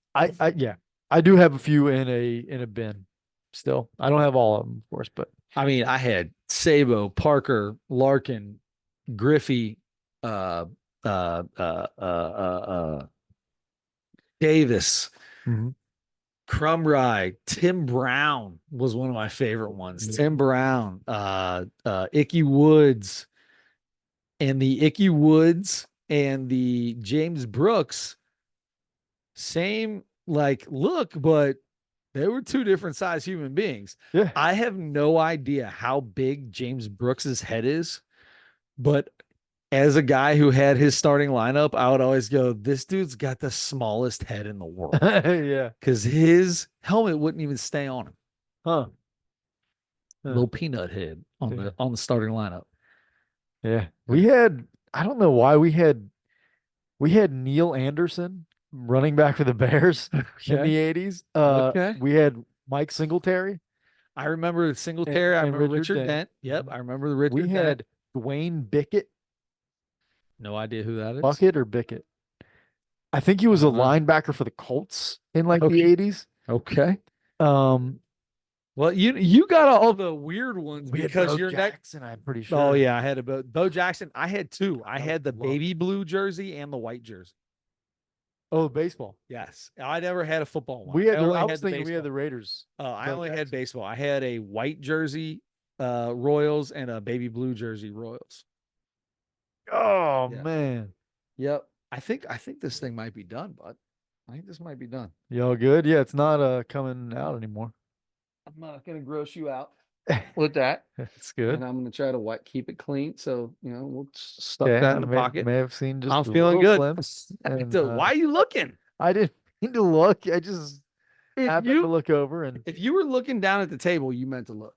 yeah, I do have a few in a bin still. I don't have all of them, of course, but I mean, I had Sabo, Parker, Larkin, Griffey, uh, Davis, Mhm. Crumry, Tim Brown was one of my favorite ones. Yeah. Tim Brown, Icky Woods, and the Icky Woods and the James Brooks, same like look, but they were two different size human beings. Yeah. I have no idea how big James Brooks's head is, but as a guy who had his starting lineup, I would always go, this dude's got the smallest head in the world Yeah. because his helmet wouldn't even stay on him. Huh. Huh. Little peanut head on Yeah. the starting lineup. Yeah. We had, I don't know why we had Neil Anderson running back for the Bears in the Okay. 80s. Okay. We had Mike Singletary I remember Singletary. I and remember Richard Richard Dent. Dent. Yep. I remember the We Richard Dent. had Dwayne Bickett, No idea who that is. Bucket or Bickett. I think he I was a don't know. linebacker for the Colts in like the Okay. 80s. Okay. Um, Well, you got all the weird ones we had because Bo you're next. Jackson, I'm pretty Oh sure. yeah, I had a Bo Jackson. I had two. I I had the love- baby blue jersey and the white jersey. Oh, baseball. Yes, I never had a football one. We had I only I was had the thinking we had baseball. the Raiders. I Bo only had Jackson. baseball. I had a white jersey, Royals, and a baby blue jersey, Royals. Oh Yeah. man. Yep. I think this thing might be done, bud. I think this might be done. Y'all good? Yeah, it's not coming out anymore. I'm not gonna gross you out with that, It's and good. I'm gonna try to keep it clean. So we'll stuff Okay, that I in the may, pocket. may have seen just I'm a feeling little good. glimpse, and Why are you looking? I didn't mean to look. I just If happened to you look over, and if you were looking down at the table, you meant to look,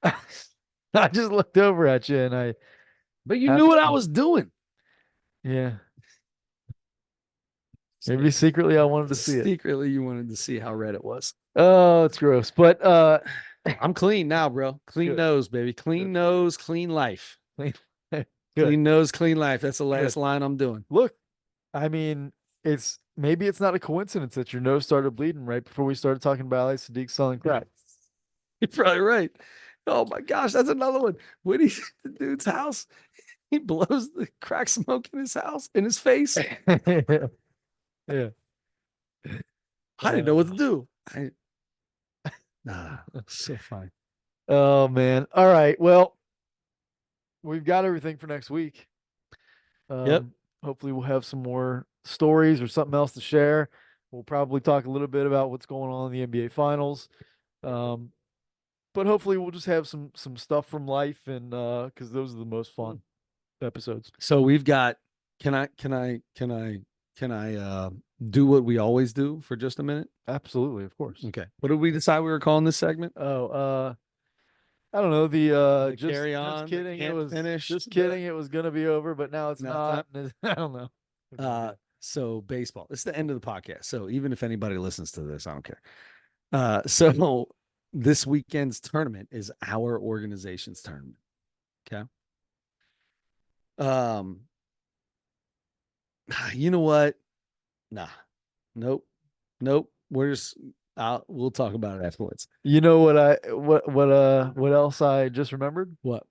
I just looked over at you, and I but you knew happened. what I was doing. Yeah, maybe secretly I wanted to see it. Secretly, you wanted to see how red it was. Oh, it's gross, but I'm clean now, bro. Clean good, nose, baby. Clean good, nose, clean life. clean, good. Clean nose, clean life. That's the last Good. line I'm doing. Look, I mean, maybe it's not a coincidence that your nose started bleeding right before we started talking about Ali Siddiq selling crack. You're probably right. Oh my gosh, that's another one. When he's at the dude's house, he blows the crack smoke in his house, in his face. Yeah. I didn't know what to do. Nah, so fine. Oh man. All right. Well, we've got everything for next week. Yep. Hopefully we'll have some more stories or something else to share. We'll probably talk a little bit about what's going on in the NBA finals. Um, but hopefully we'll just have some stuff from life and because those are the most fun episodes. So we've got. Can I do what we always do for just a minute? Absolutely, of course. Okay. What did we decide we were calling this segment? Oh, I don't know, The carry just on, the kidding. It can't was finish. just kidding. It was gonna be over, but now it's No, it's not. not. I don't know. So baseball. It's the end of the podcast. So even if anybody listens to this, I don't care. So this weekend's tournament is our organization's tournament. Okay. Um, you know what? Nah, nope, nope. We'll talk about it afterwards. You know what else I just remembered? What?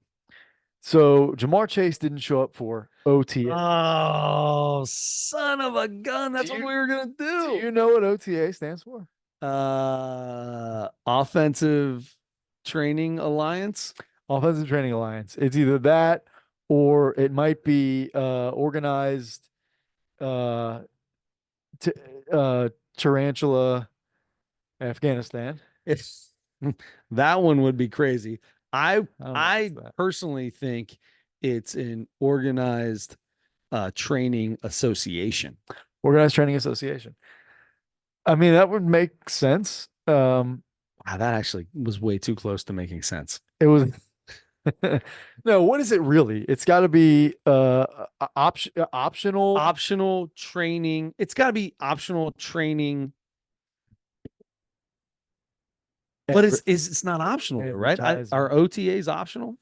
So Jamar Chase didn't show up for OTA. Oh, son of a gun. Do That's what you we were gonna do do. you know what OTA stands for? Offensive Training Alliance. Offensive Training Alliance. It's either that or it might be organized uh t tarantula Afghanistan. If that one would be crazy. I I don't know if I it's that. personally think it's an organized training association. Organized Training Association. I mean, that would make sense. Wow, that actually was way too close to making sense. It was no, what is it really? It's got to be optional Optional training. It's got to be optional training, but adver it's not optional though, right? Are advertisement. OTAs optional?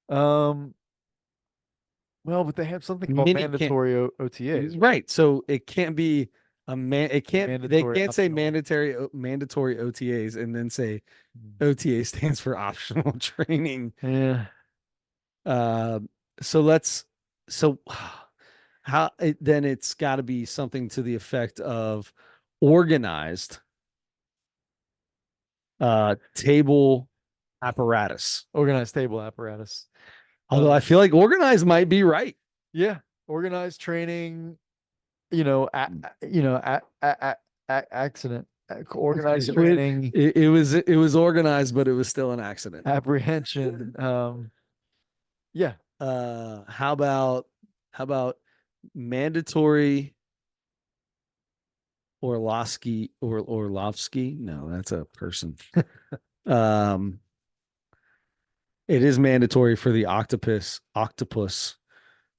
Um, well, but they have something called Mini can't mandatory OTAs, right? right. So it can't be a man. It can't. They Mandatory can't say optional. mandatory OTAs and then say Mm. OTA stands for optional training. Yeah, Uh, so let's so then it's got to be something to the effect of organized table apparatus. organized table apparatus. Although I feel like organized might be right. Yeah, organized training. Accident. Organized training, It was organized, but it was still an accident. apprehension. Yeah, How about mandatory Orlovsky? No, that's a person. um, it is mandatory for the octopus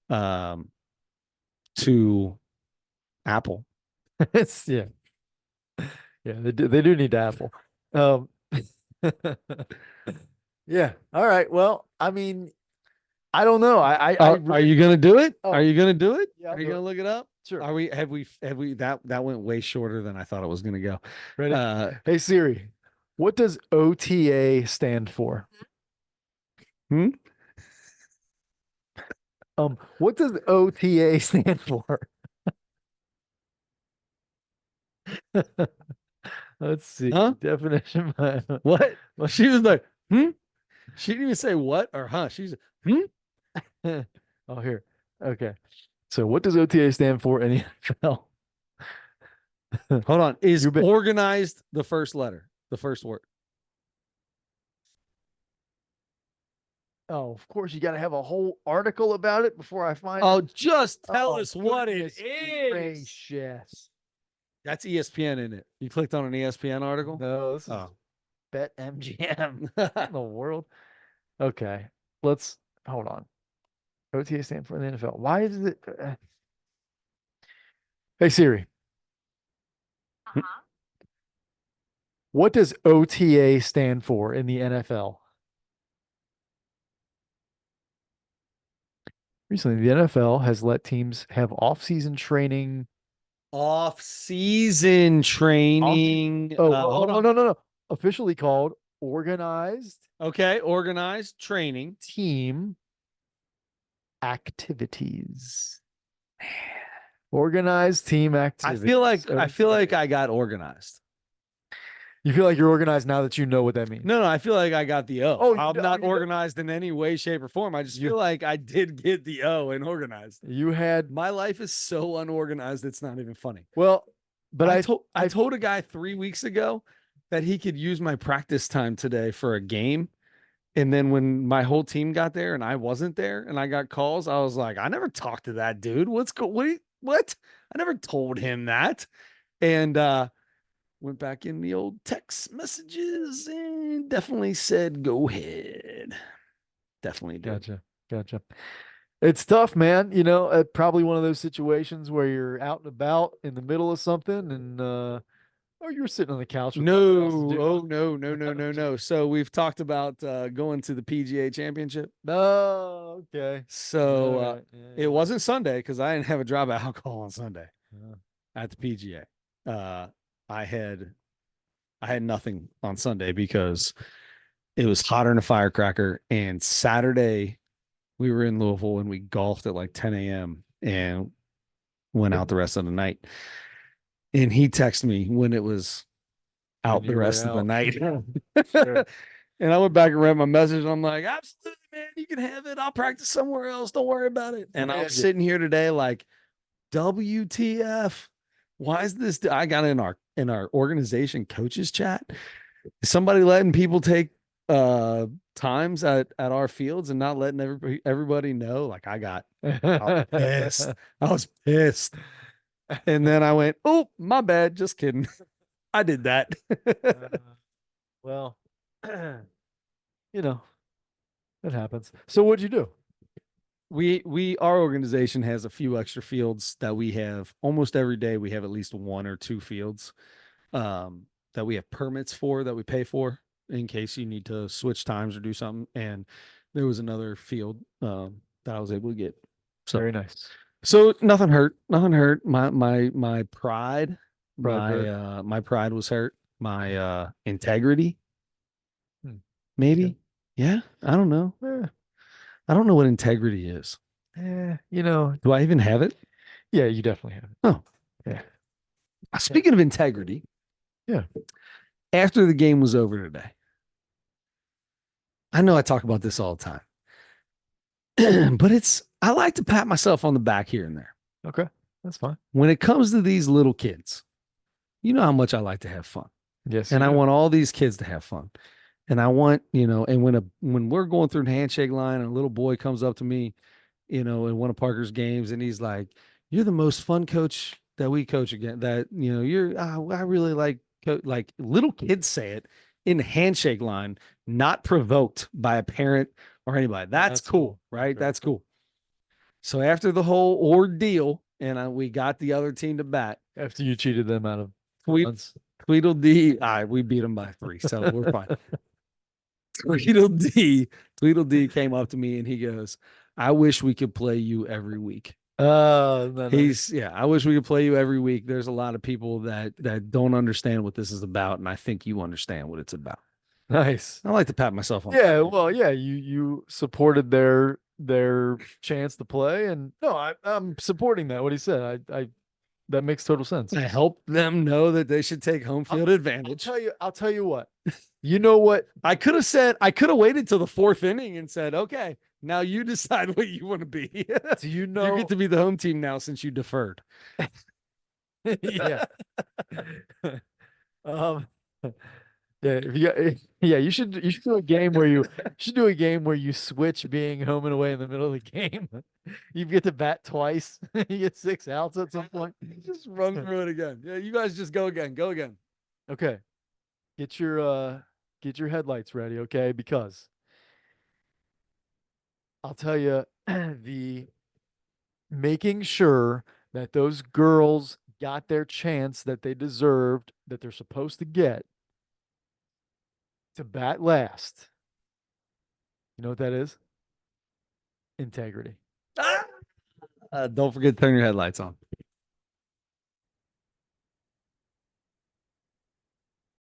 um to Apple. it's yeah. They do need to Apple. Um, yeah. All right. Well, I mean, I don't know. I Are really. you gonna do it? Are Oh, you gonna do it? yeah. I'll Are you do gonna it. look it up? Sure. Are we have we that went way shorter than I thought it was gonna go. Ready? Uh Hey Siri, what does OTA stand for? hmm? What does OTA stand for? Let's see. Huh? Definition. What? She was like, hmm? She didn't even say what or huh. She's hmm? Oh, here. Okay. So what does OTA stand for in the NFL? Hold on. Is You bet. organized the first letter, the first word? Oh, of course, you got to have a whole article about it before I find Oh, it. just tell Oh, us what it goodness is. gracious. That's ESPN in it. You clicked on an ESPN article? No, this is Oh. Bet MGM. What in the world? Okay, let's hold on. OTA stand for the NFL. Why is it? Hey Siri, what does OTA stand for in the NFL? Recently, the NFL has let teams have off-season training. Off-season training. Hold on. No, no, no. Officially called organized Okay, organized training. team activities. Organized team activities. I feel like I got organized. You feel like you're organized now that you know what that means. No, I feel like I got the O. Oh, I'm you not don't- organized in any way, shape, or form. I just You- feel like I did get the O in organized. You had My life is so unorganized, it's not even funny. well, but I told a guy 3 weeks ago that he could use my practice time today for a game. And then when my whole team got there and I wasn't there and I got calls, I was like, I never talked to that dude. What? I never told him that. And Went back in the old text messages and definitely said, go ahead. Definitely did. Gotcha. Gotcha. It's tough, man. Probably one of those situations where you're out and about in the middle of something and or you're sitting on the couch with nothing else to No, do. oh no, no, no, no, no. So we've talked about going to the PGA Championship. No, okay. So All right. Yeah, it yeah. wasn't Sunday because I didn't have a drop of alcohol on Sunday Yeah. at the PGA. I had I had nothing on Sunday because it was hotter than a firecracker. And Saturday we were in Louisville and we golfed at like 10 a.m. and went out the rest of the night. And he texted me when it was When out the you were rest of the out. night. Sure. And I went back and read my message. And I'm like, absolutely, man, you can have it. I'll practice somewhere else. Don't worry about it. And I Yeah, was yeah. sitting here today like, WTF? Why is this? I got in our organization coaches chat. Is somebody letting people take uh times at our fields and not letting everybody know? Like I was pissed. I was pissed. And then I went, oh, my bad. Just kidding. I did that. Uh, well, you know, it happens. So what'd you do? We our organization has a few extra fields that we have almost every day. We have at least one or two fields that we have permits for that we pay for in case you need to switch times or do something. And there was another field that I was able to get. So Very nice. nothing hurt. Nothing hurt. My pride, Pride hurt. my pride was hurt. My integrity, Hmm. Okay. maybe. Yeah, I don't know. Eh, I don't know what integrity is. eh, you know, Do I even have it? yeah, you definitely have Oh, it. Yeah. Yeah. speaking of integrity, Yeah. after the game was over today, I know I talk about this all the time, but I like to pat myself on the back here and there. Okay. That's fine. When it comes to these little kids, you know how much I like to have fun. Yes, you And I do. want all these kids to have fun. And I want, and when we're going through the handshake line and a little boy comes up to me, in one of Parker's games and he's like, "You're the most fun coach that we coach again. That, I really like little kids say it in the handshake line, not provoked by a parent or anybody. That's That's cool, cool. That's right? very That's cool. cool. So after the whole ordeal, and we got the other team to bat, After you cheated them out of Tweet, runs. Tweedledee, we beat them by 3, so we're fine. Tweedledee, Tweedledee came up to me and he goes, "I wish we could play you every week." Oh, no, nice. Yeah, I wish we could play you every week. There's a lot of people that don't understand what this is about, and I think you understand what it's about. Nice. I like to pat myself on the Yeah, back. well, yeah, you supported their chance to play, and no, I'm supporting that. What he said, I that makes total sense. I help them know that they should take home I'll, field I'll advantage. tell you what. You know what? I could have waited till the fourth inning and said, okay, now you decide what you want to be. Do you You know? get to be the home team now since you deferred. Yeah. Um, yeah, if you got, yeah, you should do a game where you switch being home and away in the middle of the game. You get to bat twice. You get 6 outs at some point. Just run through it again. Yeah, you guys just go again. Go again. Okay. Get your get your headlights ready, okay? Because I'll tell you the making sure that those girls got their chance that they deserved, that they're supposed to get to bat last. You know what that is? Integrity. Ah! Don't forget to turn your headlights on.